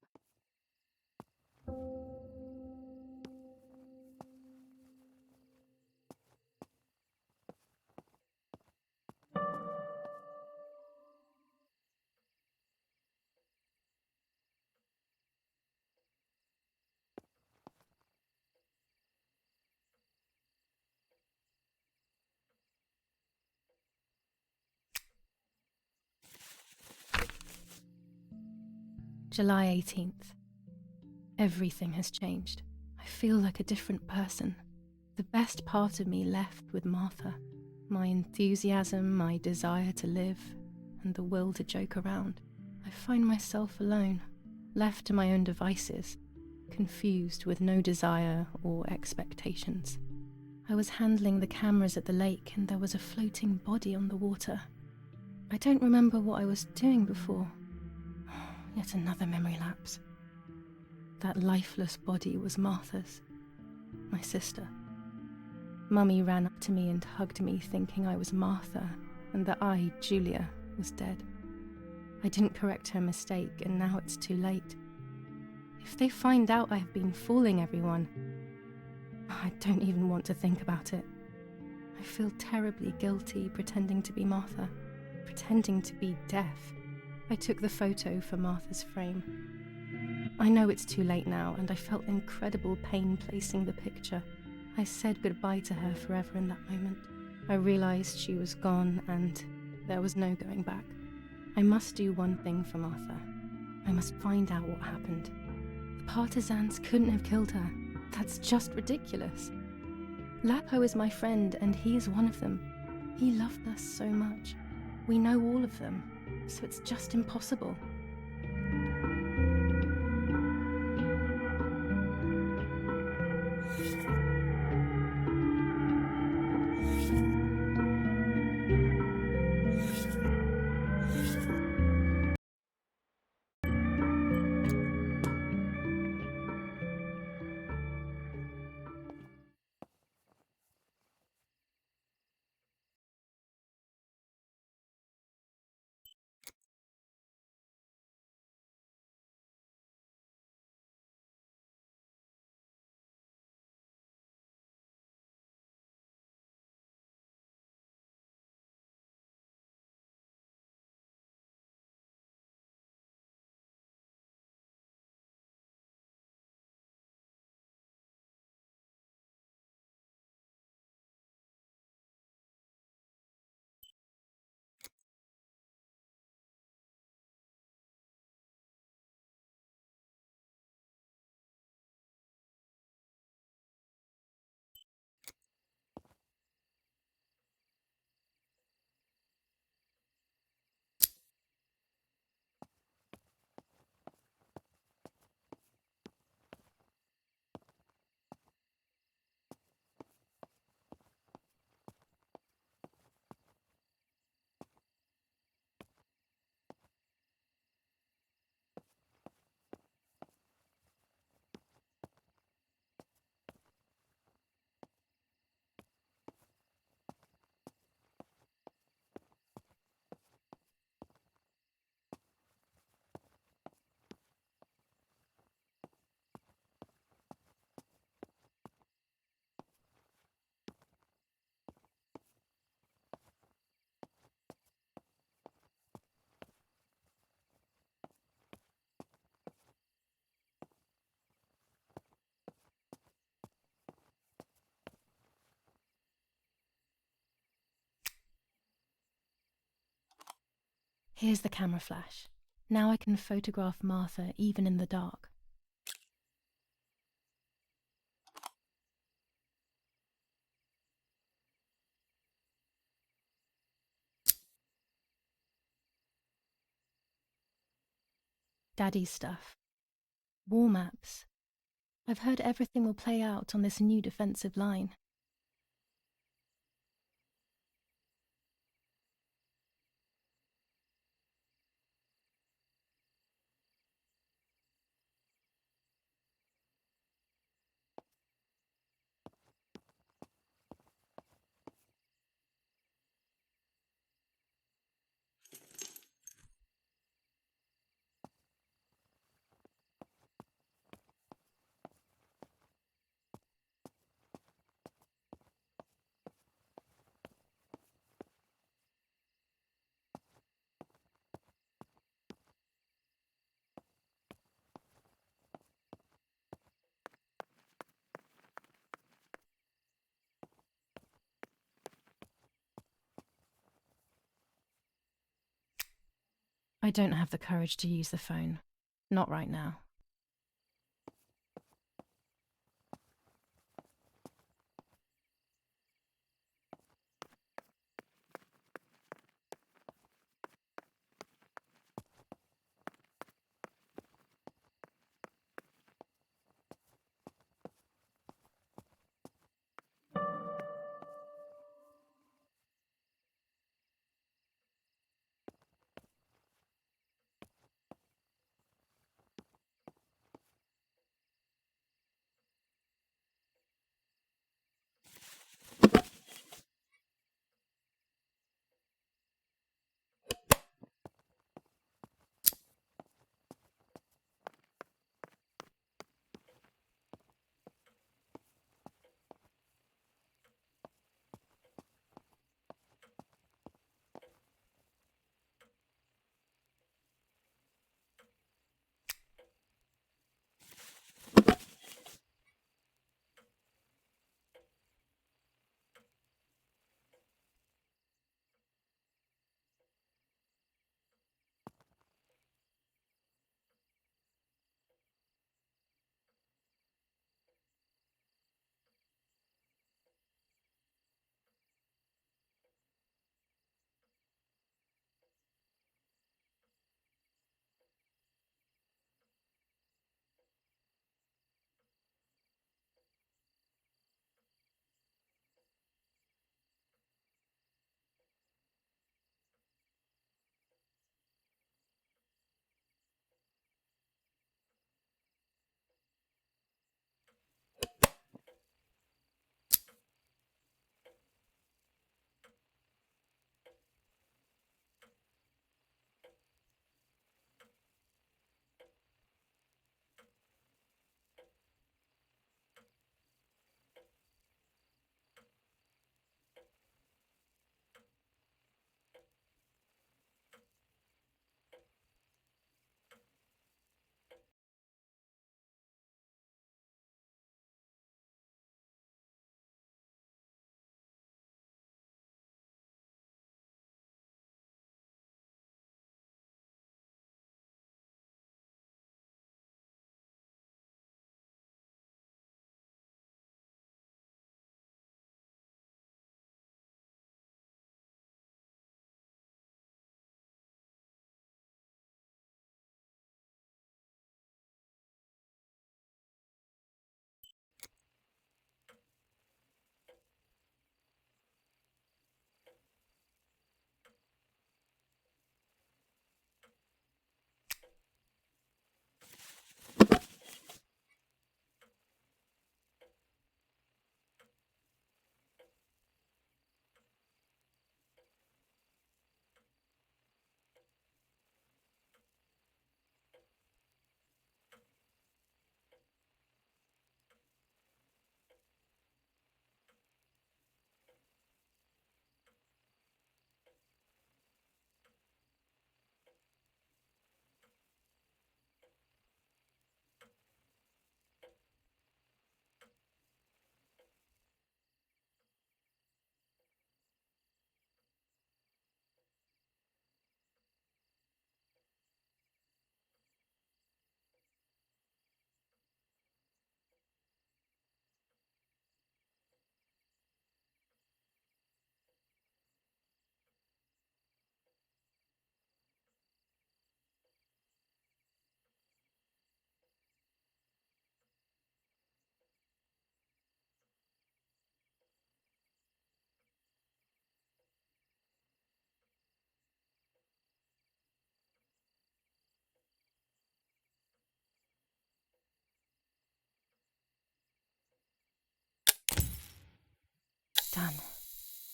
July 18th. Everything has changed. I feel like a different person. The best part of me left with Martha. My enthusiasm, my desire to live, and the will to joke around. I find myself alone, left to my own devices, confused with no desire or expectations. I was handling the cameras at the lake and there was a floating body on the water. I don't remember what I was doing before. Yet another memory lapse. That lifeless body was Martha's, my sister. Mummy ran up to me and hugged me, thinking I was Martha and that I, Julia, was dead. I didn't correct her mistake, and now it's too late. If they find out I have been fooling everyone, I don't even want to think about it. I feel terribly guilty pretending to be Martha, pretending to be deaf. I took the photo for Martha's frame. I know it's too late now, and I felt incredible pain placing the picture. I said goodbye to her forever in that moment. I realized she was gone, and there was no going back. I must do one thing for Martha. I must find out what happened. The partisans couldn't have killed her. That's just ridiculous. Lapo is my friend, and he is one of them. He loved us so much. We know all of them, so it's just impossible. Here's the camera flash. Now I can photograph Martha even in the dark. Daddy's stuff. War maps. I've heard everything will play out on this new defensive line. I don't have the courage to use the phone. Not right now.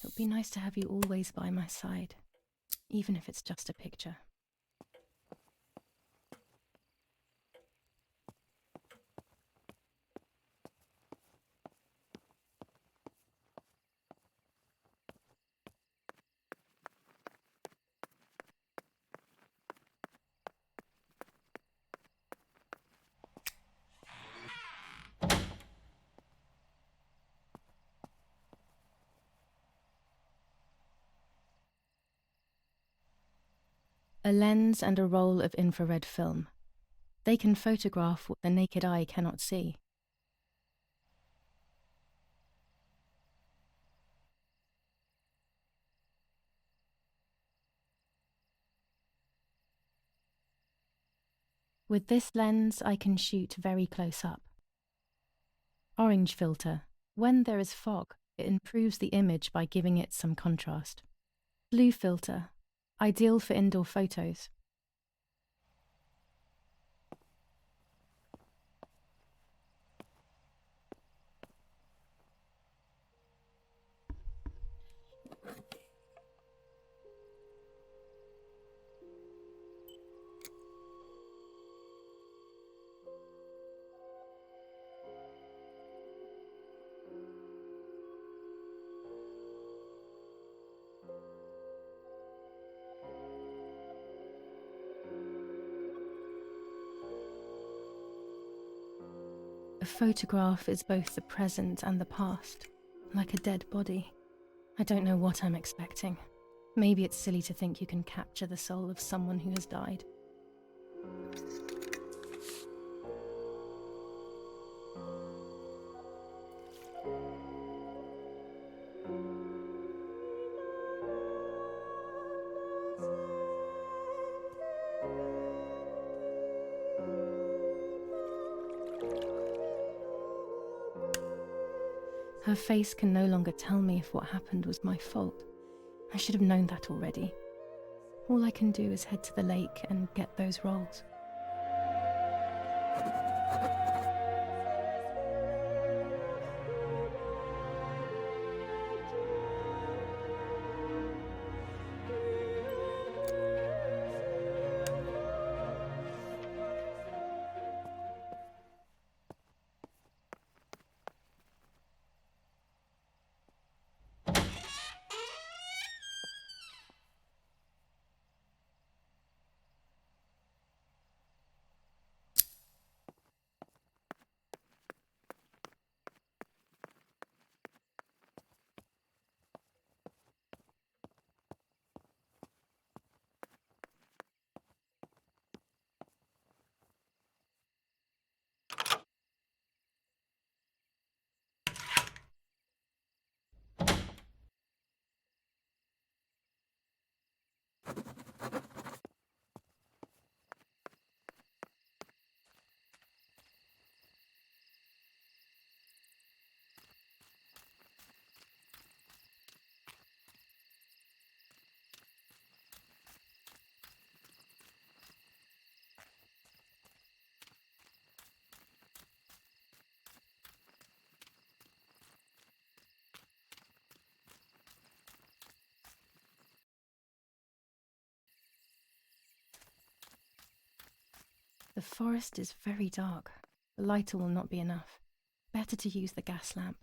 It would be nice to have you always by my side, even if it's just a picture. A lens and a roll of infrared film. They can photograph what the naked eye cannot see. With this lens, I can shoot very close up. Orange filter. When there is fog, it improves the image by giving it some contrast. Blue filter. Ideal for indoor photos. A photograph is both the present and the past, like a dead body. I don't know what I'm expecting. Maybe it's silly to think you can capture the soul of someone who has died. Her face can no longer tell me if what happened was my fault. I should have known that already. All I can do is head to the lake and get those rolls. The forest is very dark. The lighter will not be enough. Better to use the gas lamp.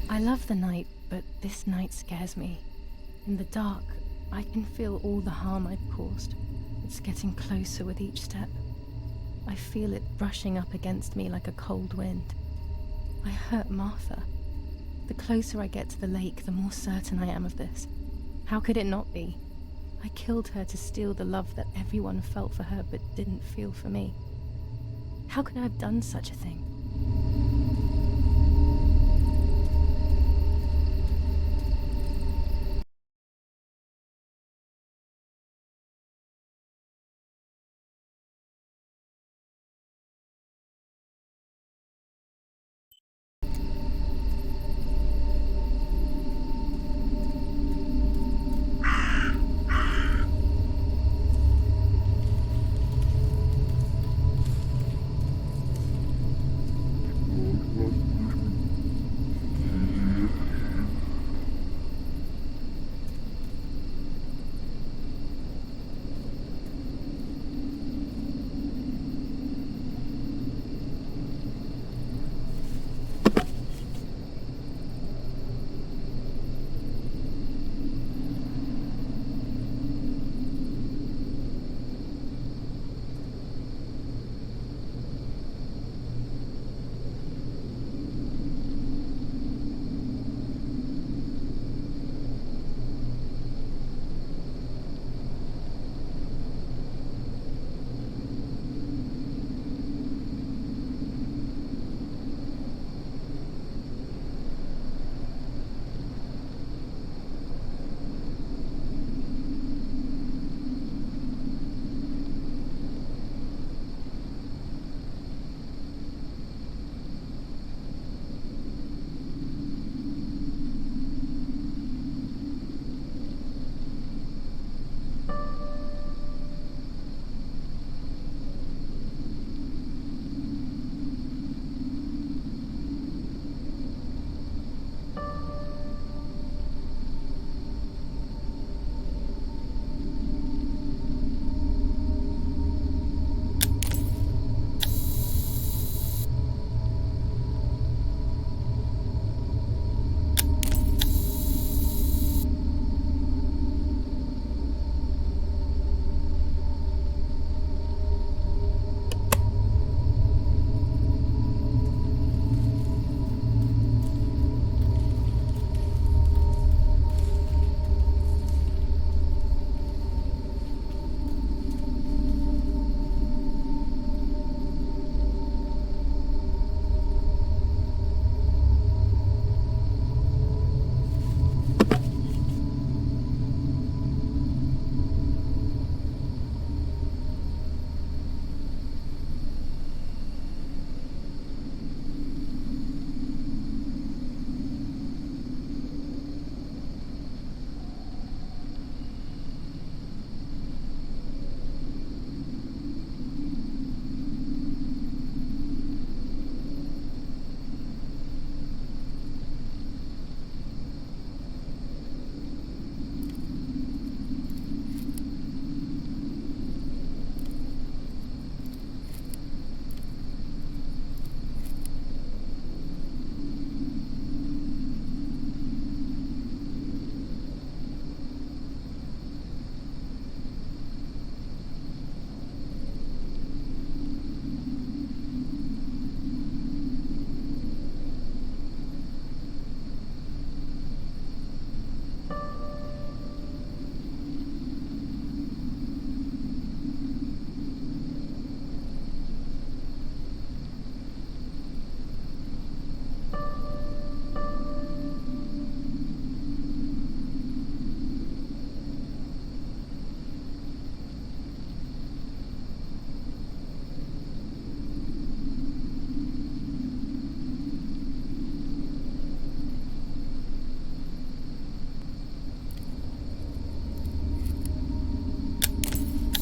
I love the night, but this night scares me. In the dark, I can feel all the harm I've caused. It's getting closer with each step. I feel it brushing up against me like a cold wind. I hurt Martha. The closer I get to the lake, the more certain I am of this. How could it not be? I killed her to steal the love that everyone felt for her but didn't feel for me. How could I have done such a thing?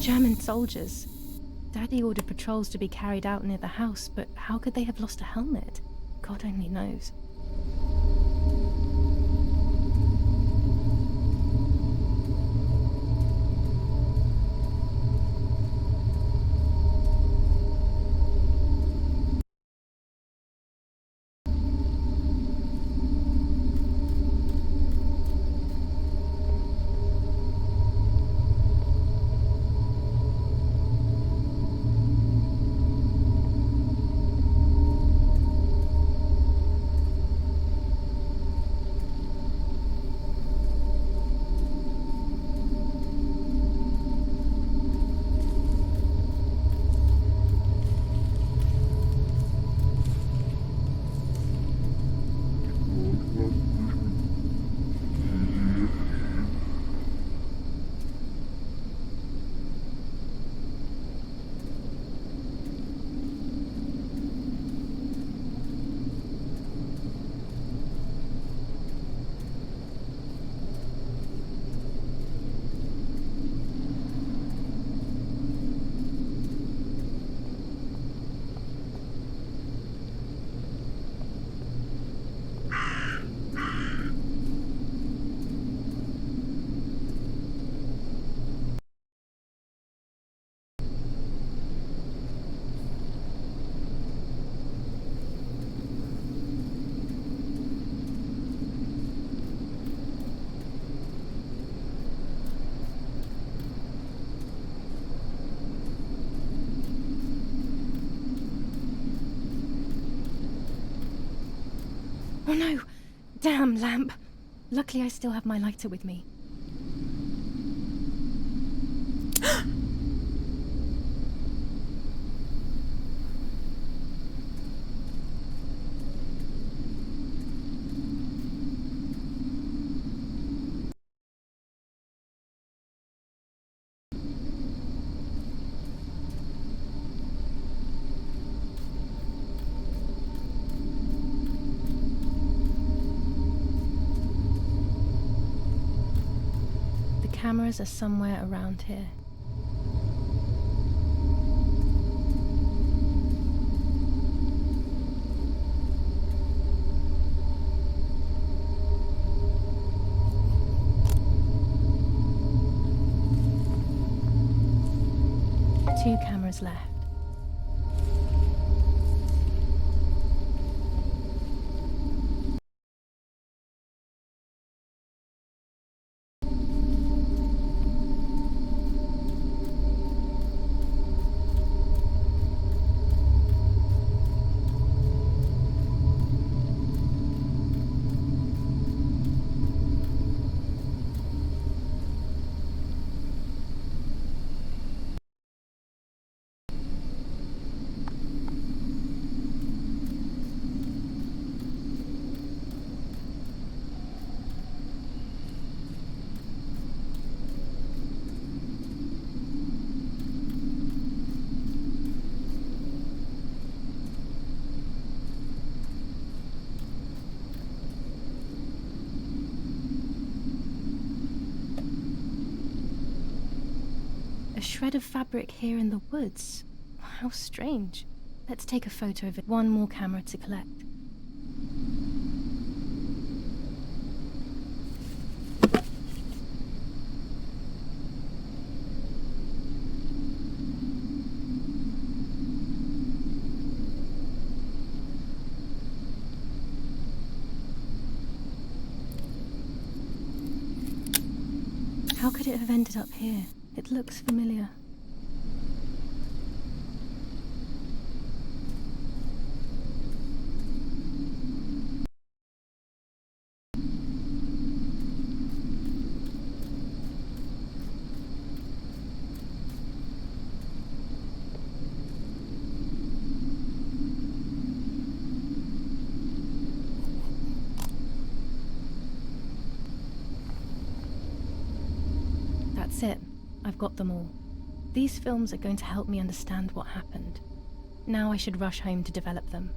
German soldiers. Daddy ordered patrols to be carried out near the house, but how could they have lost a helmet? God only knows. Oh no! Damn lamp! Luckily I still have my lighter with me. The cameras are somewhere around here. Two cameras left. A shred of fabric here in the woods. How strange. Let's take a photo of it. One more camera to collect. How could it have ended up here? It looks familiar. That's it. I've got them all. These films are going to help me understand what happened. Now I should rush home to develop them.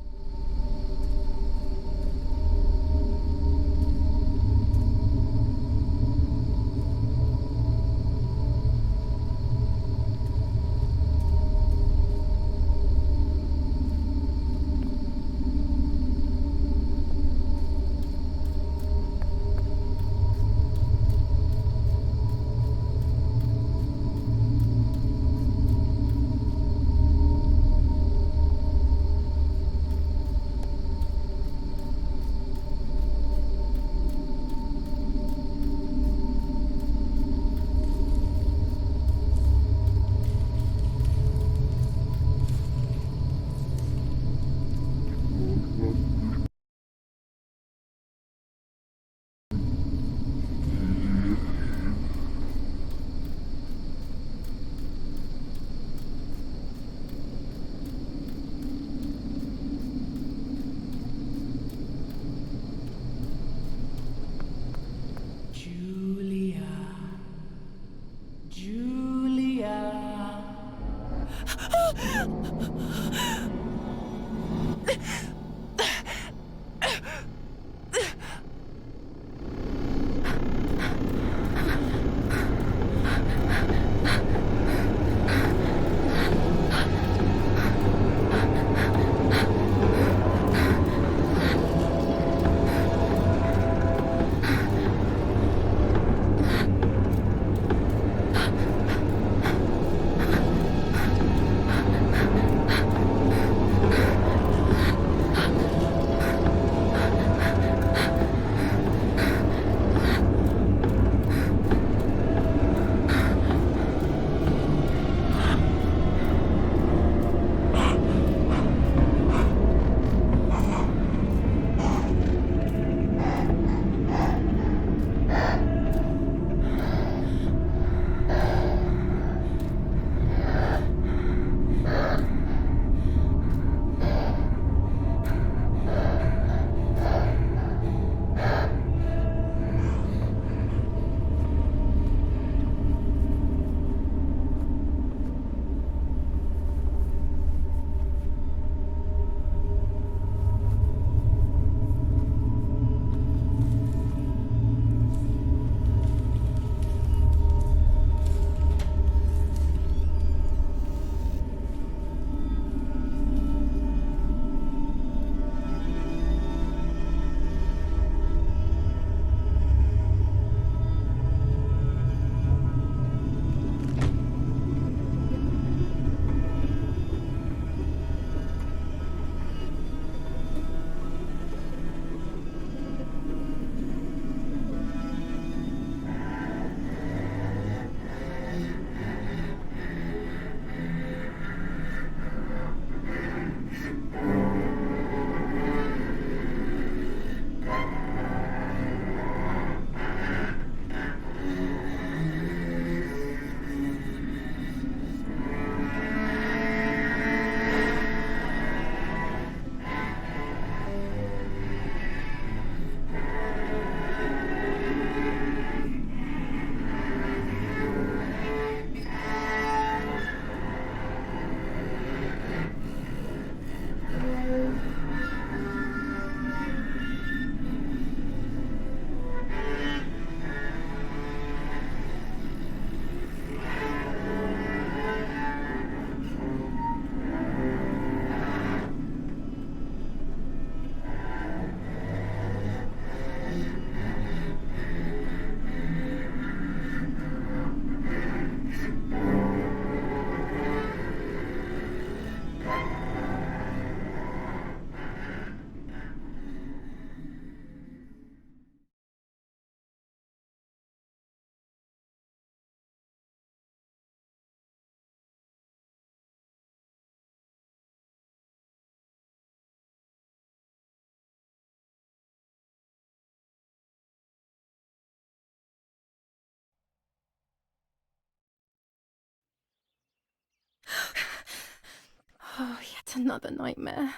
Yet another nightmare.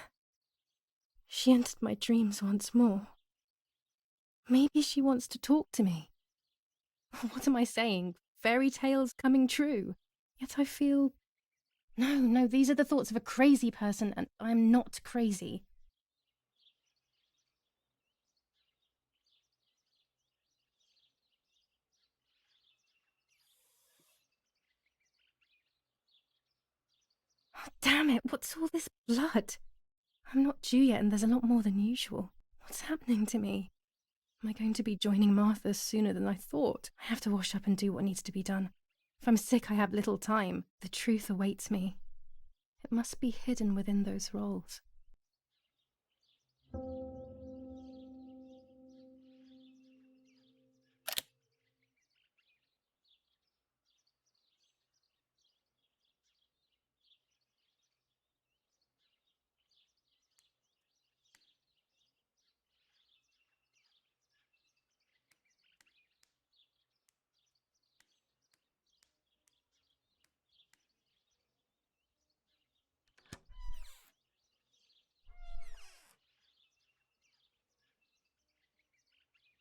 She entered my dreams once more. Maybe she wants to talk to me. What am I saying? Fairy tales coming true. Yet I feel... No, these are the thoughts of a crazy person, and I'm not crazy. Oh, damn it, what's all this blood? I'm not due yet, and there's a lot more than usual. What's happening to me? Am I going to be joining Martha sooner than I thought? I have to wash up and do what needs to be done. If I'm sick, I have little time. The truth awaits me. It must be hidden within those rolls.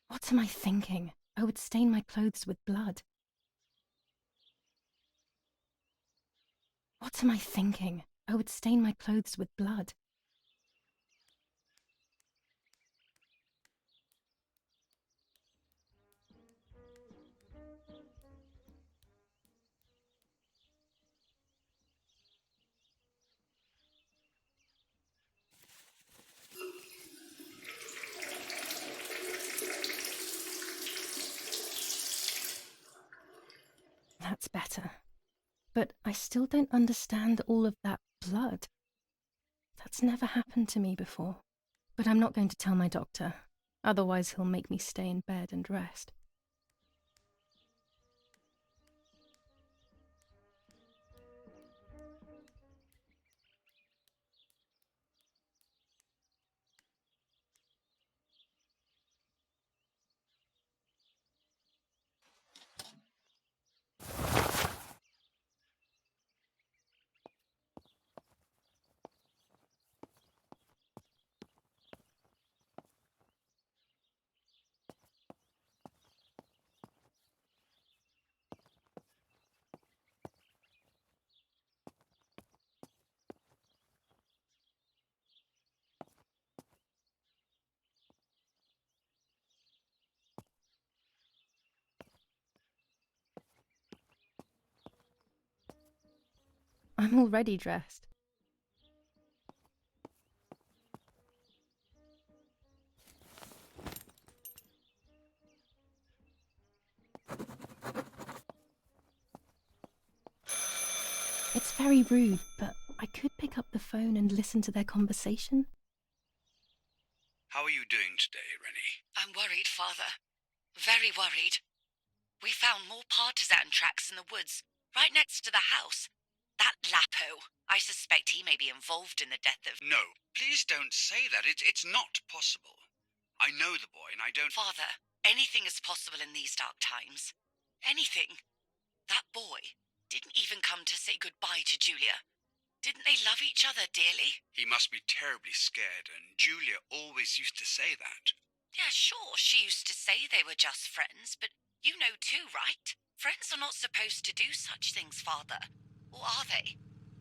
What am I thinking? I would stain my clothes with blood. What am I thinking? I would stain my clothes with blood. That's better. But I still don't understand all of that blood. That's never happened to me before. But I'm not going to tell my doctor. Otherwise he'll make me stay in bed and rest. I'm already dressed. It's very rude, but I could pick up the phone and listen to their conversation. How are you doing today, Rennie? I'm worried, Father. Very worried. We found more partisan tracks in the woods, right next to the house. That Lapo, I suspect he may be involved in the death of... No, please don't say that. It's not possible. I know the boy and I don't... Father, anything is possible in these dark times. Anything. That boy didn't even come to say goodbye to Julia. Didn't they love each other dearly? He must be terribly scared, and Julia always used to say that. Yeah, sure, she used to say they were just friends, but you know too, right? Friends are not supposed to do such things, Father. Or are they?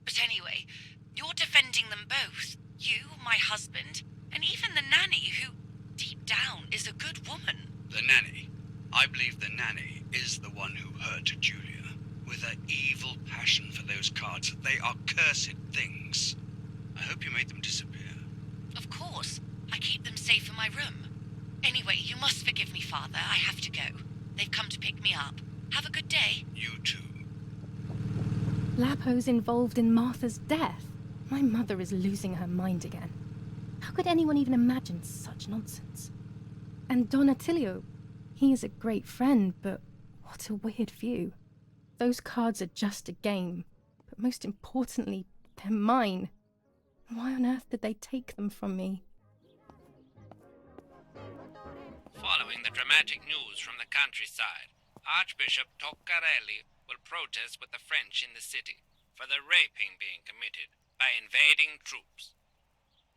But anyway, you're defending them both. You, my husband, and even the nanny who, deep down, is a good woman. The nanny? I believe the nanny is the one who hurt Julia. With her evil passion for those cards, they are cursed things. I hope you made them disappear. Of course. I keep them safe in my room. Anyway, you must forgive me, Father. I have to go. They've come to pick me up. Have a good day. You too. Lapo's involved in Martha's death. My mother is losing her mind again. How could anyone even imagine such nonsense? And Don Attilio, he is a great friend, but what a weird view. Those cards are just a game, but most importantly, they're mine. Why on earth did they take them from me? Following the dramatic news from the countryside, Archbishop Toccarelli will protest with the French in the city for the raping being committed by invading troops.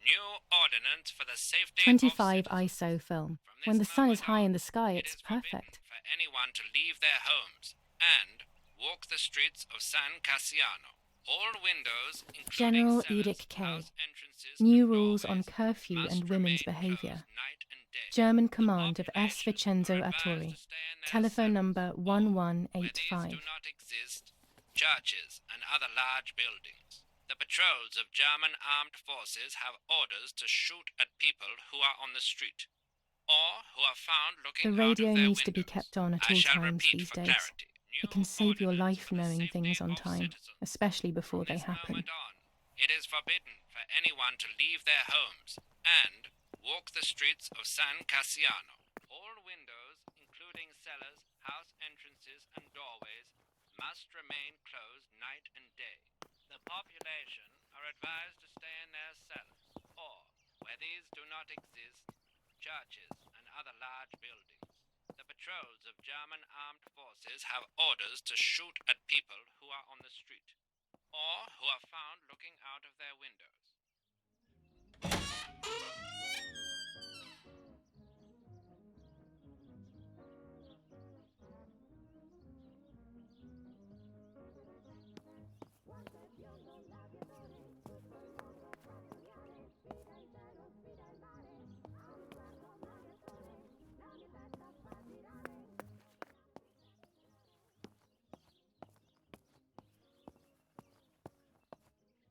New ordinance for the safety 25 of citizens. ISO film. From When the this sun is moment high in on, the sky, it it's is forbidden perfect. for anyone to leave their homes and walk the streets of San Cassiano. All windows, including General cellars, Edict K. house entrances, New and rules on doorways curfew must and women's remain behavior. closed night and day. German The command of S. population Vincenzo are advised Attori. to stay in their Telephone cells, number or, where these 1185. do not exist, churches and other large buildings. The patrols of German armed forces have orders to shoot at people who are on the street, or who are found looking The out radio of their needs to be windows. kept on at I all shall times repeat these for days. clarity. It can save your Ordinance life for the knowing safety things on of time, citizens. especially before From they this happen. moment on, it is forbidden for anyone to leave their homes and walk the streets of San Cassiano. All windows, including cellars, house entrances, and doorways, must remain closed night and day. The population are advised to stay in their cellars, or, where these do not exist, churches and other large buildings. The patrols of German armed forces have orders to shoot at people who are on the street, or who are found looking out of their windows.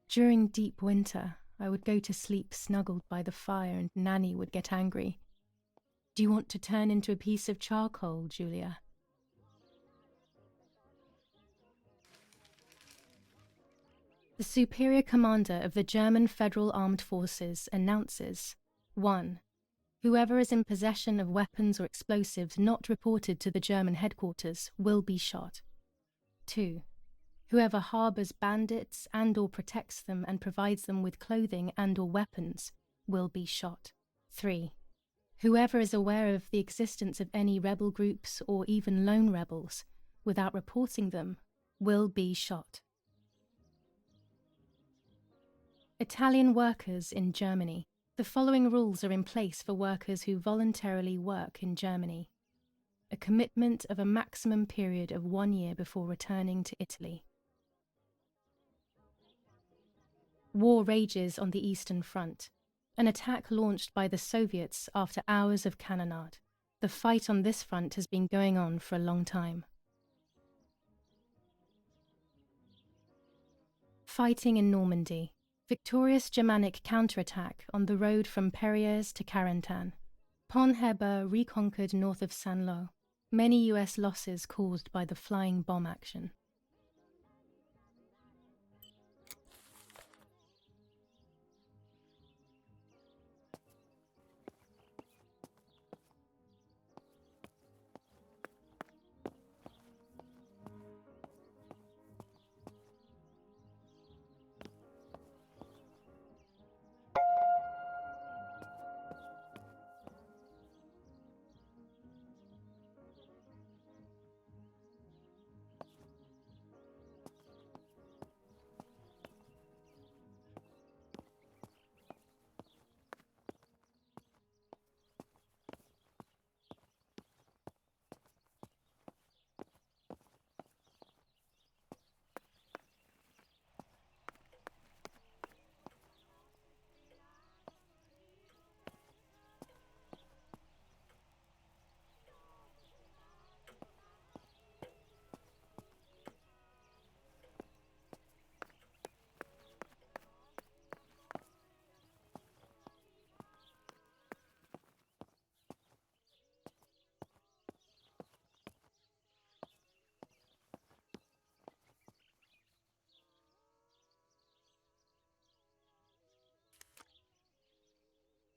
During deep winter, I would go to sleep snuggled by the fire and Nanny would get angry. Do you want to turn into a piece of charcoal, Julia? The superior commander of the German Federal Armed Forces announces 1. Whoever is in possession of weapons or explosives not reported to the German headquarters will be shot. 2. Whoever harbors bandits and or protects them and provides them with clothing and or weapons will be shot. 3. Whoever is aware of the existence of any rebel groups or even lone rebels without reporting them will be shot. Italian workers in Germany. The following rules are in place for workers who voluntarily work in Germany. A commitment of a maximum period of 1 year before returning to Italy. War rages on the Eastern Front. An attack launched by the Soviets after hours of cannonade. The fight on this front has been going on for a long time. Fighting in Normandy. Victorious Germanic counterattack on the road from Perrières to Carentan. Pont Heber reconquered north of Saint-Lô. Many US losses caused by the flying bomb action.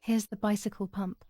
Here's the bicycle pump.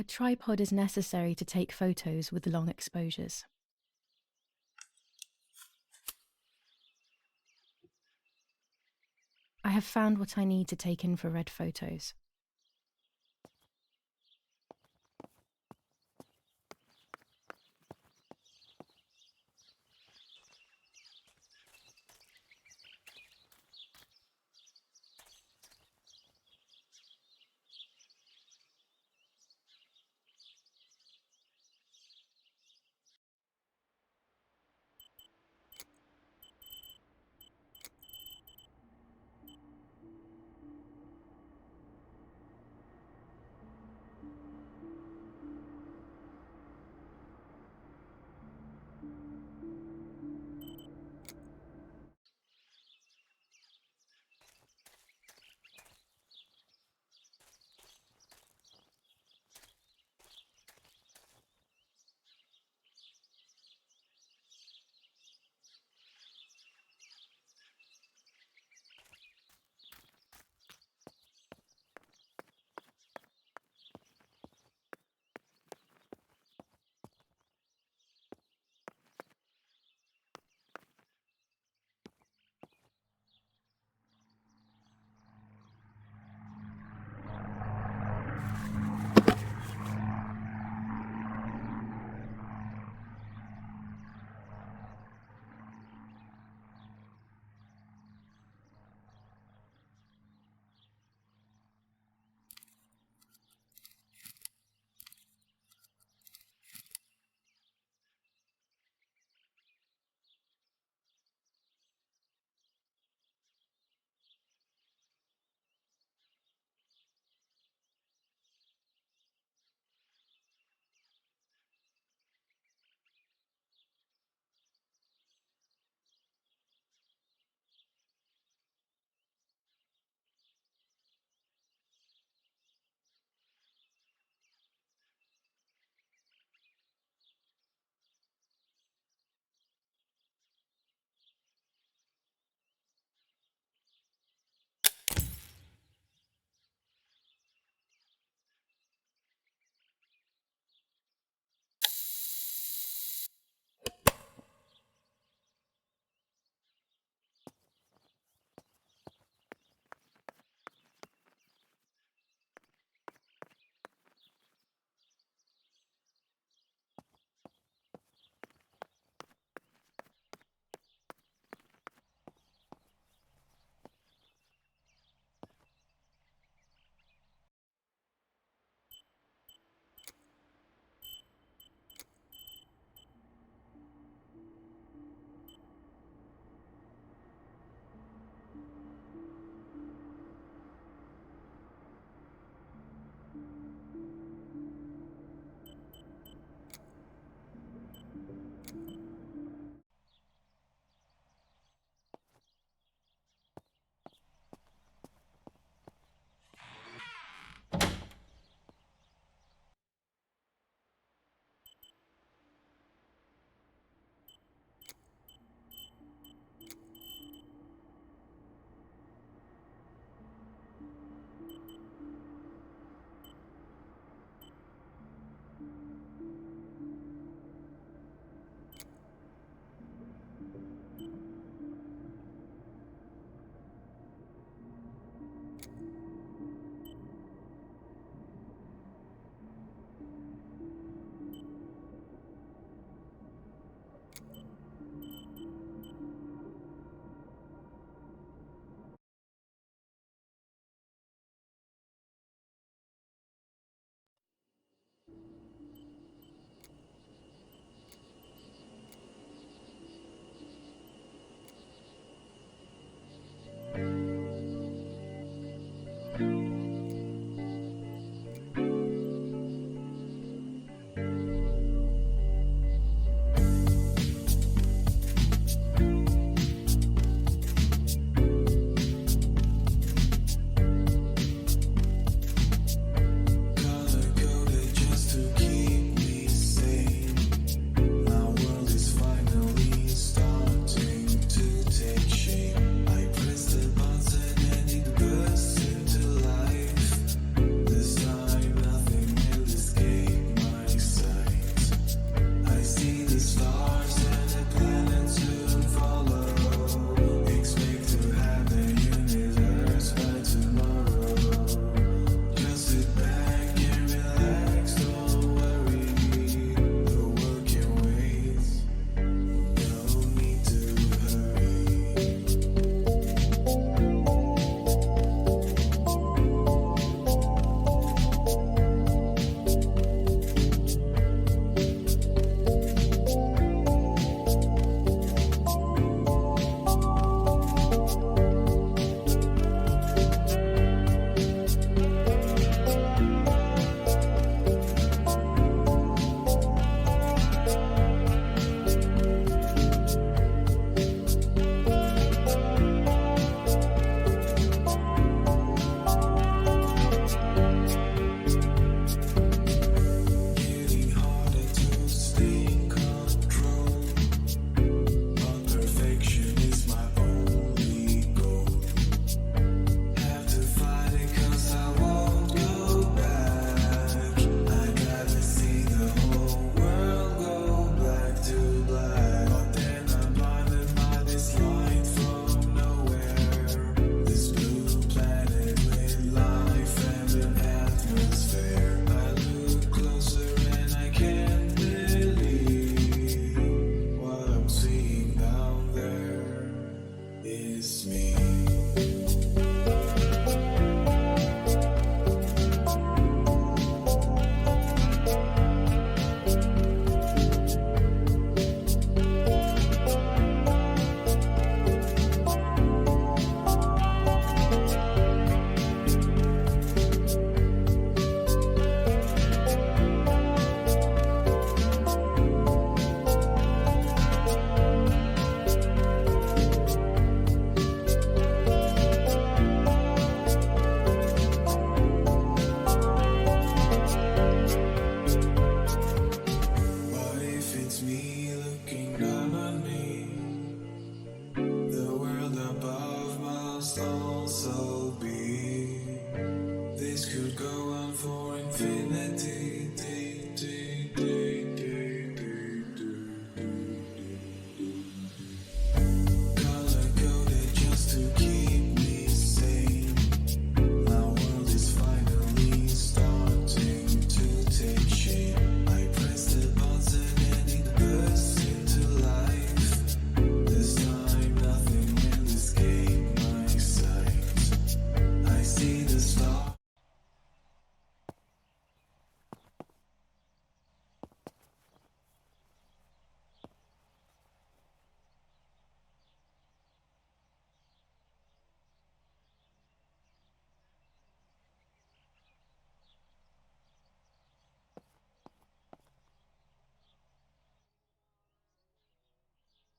tripod is necessary to take photos with long exposures. I have found what I need to take infrared photos.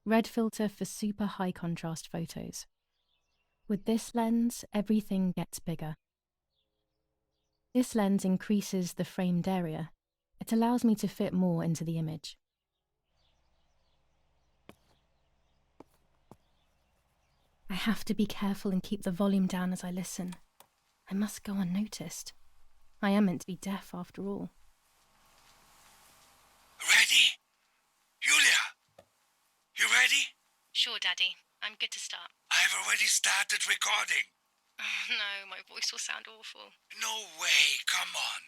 Red filter for super high contrast photos. With this lens, everything gets bigger. This lens increases the framed area. It allows me to fit more into the image. I have to be careful and keep the volume down as I listen. I must go unnoticed. I am meant to be deaf after all. Ready? Julia? You ready? Sure, Daddy. I'm good to start. I've already started recording. Oh, no, my voice will sound awful. No way, come on.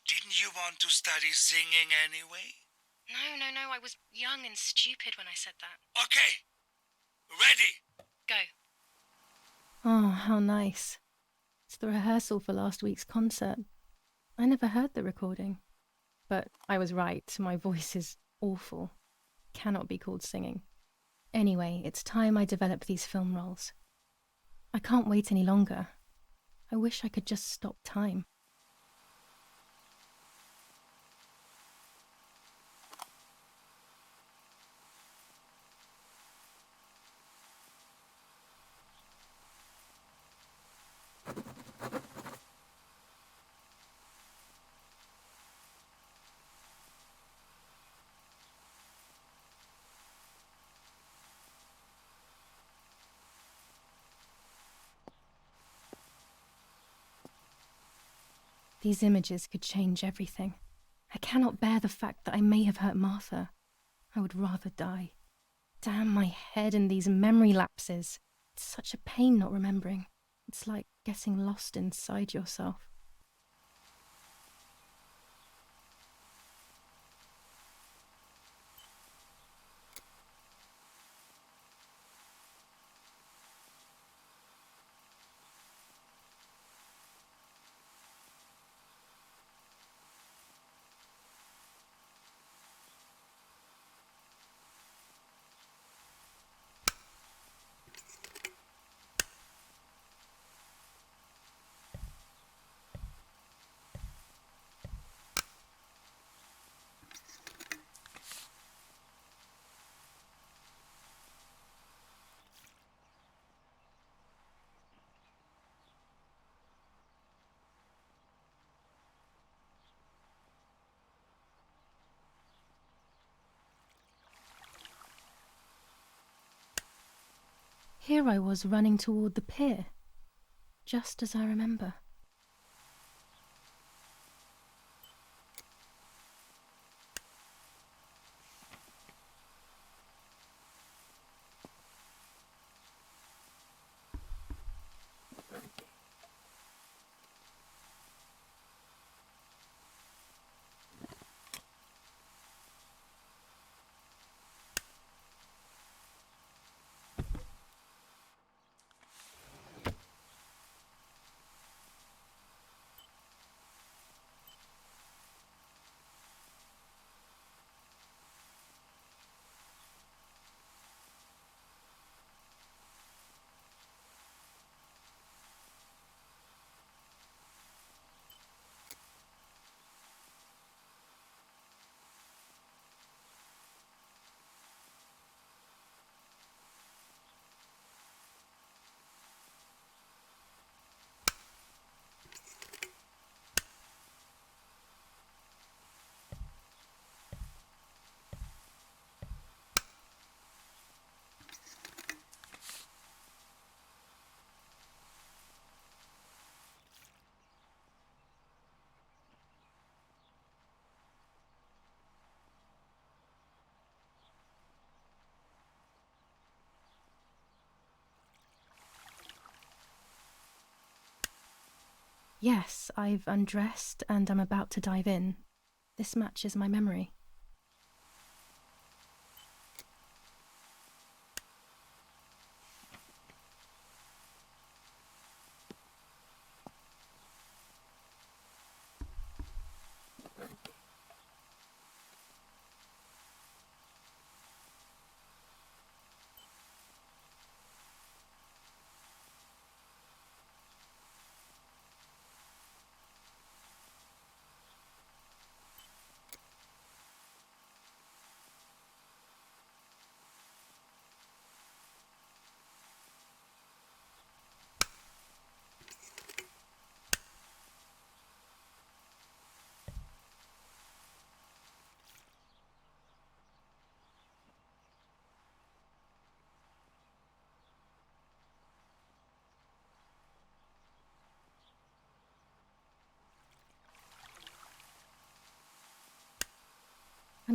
Didn't you want to study singing anyway? No, I was young and stupid when I said that. Okay. Ready? Go. Oh, how nice. It's the rehearsal for last week's concert. I never heard the recording. But I was right, my voice is awful. Cannot be called singing. Anyway, it's time I develop these film roles. I can't wait any longer. I wish I could just stop time. These images could change everything. I cannot bear the fact that I may have hurt Martha. I would rather die. Damn my head and these memory lapses. It's such a pain not remembering. It's like getting lost inside yourself. Here I was running toward the pier, just as I remember. Yes, I've undressed and I'm about to dive in. This matches my memory.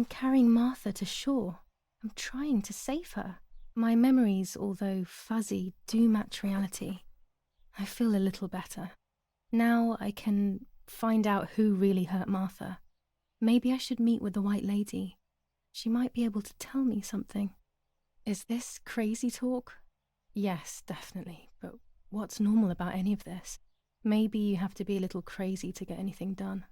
I'm carrying Martha to shore. I'm trying to save her. My memories, although fuzzy, do match reality. I feel a little better. Now I can find out who really hurt Martha. Maybe I should meet with the White Lady. She might be able to tell me something. Is this crazy talk? Yes, definitely, but what's normal about any of this? Maybe you have to be a little crazy to get anything done.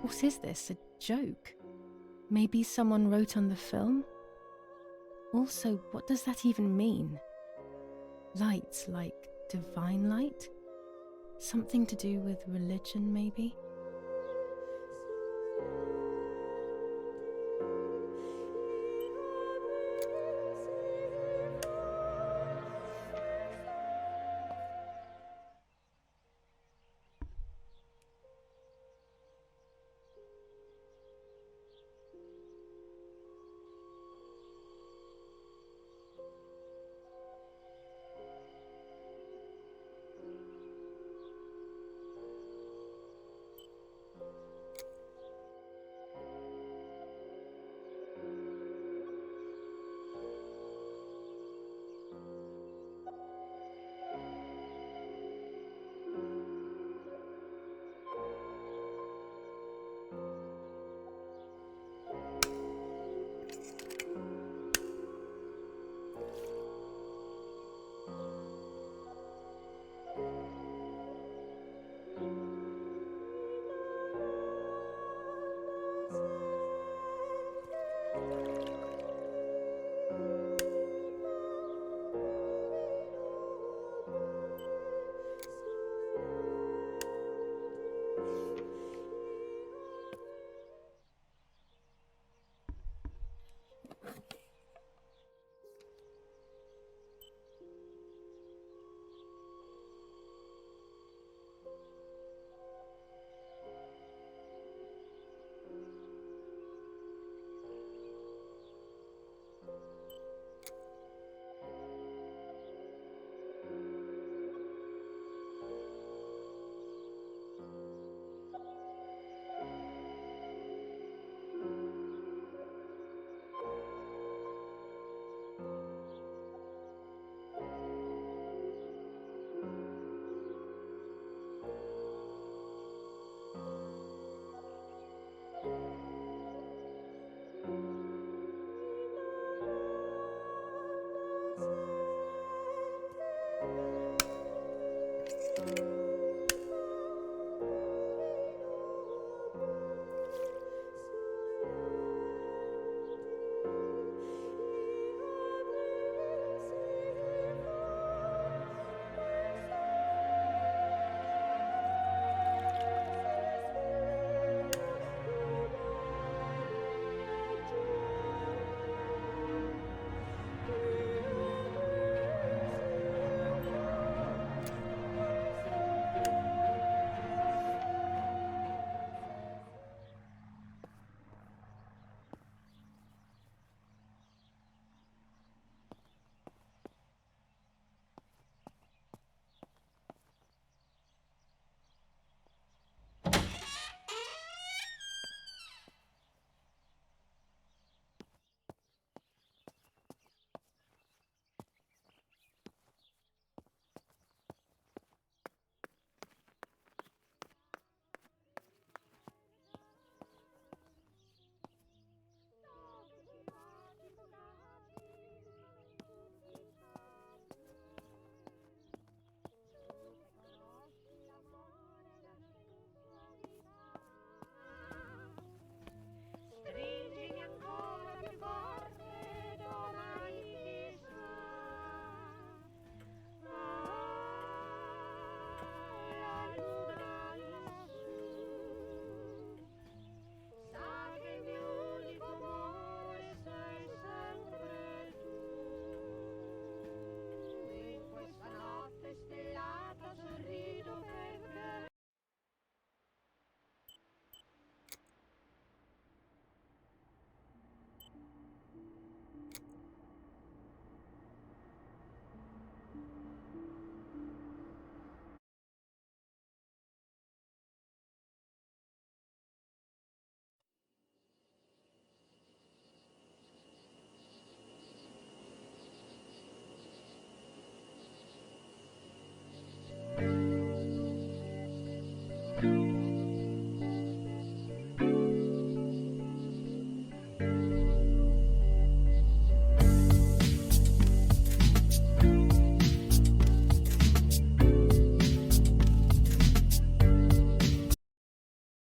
What is this, a joke? Maybe someone wrote on the film? Also, what does that even mean? Light, like divine light? Something to do with religion, maybe?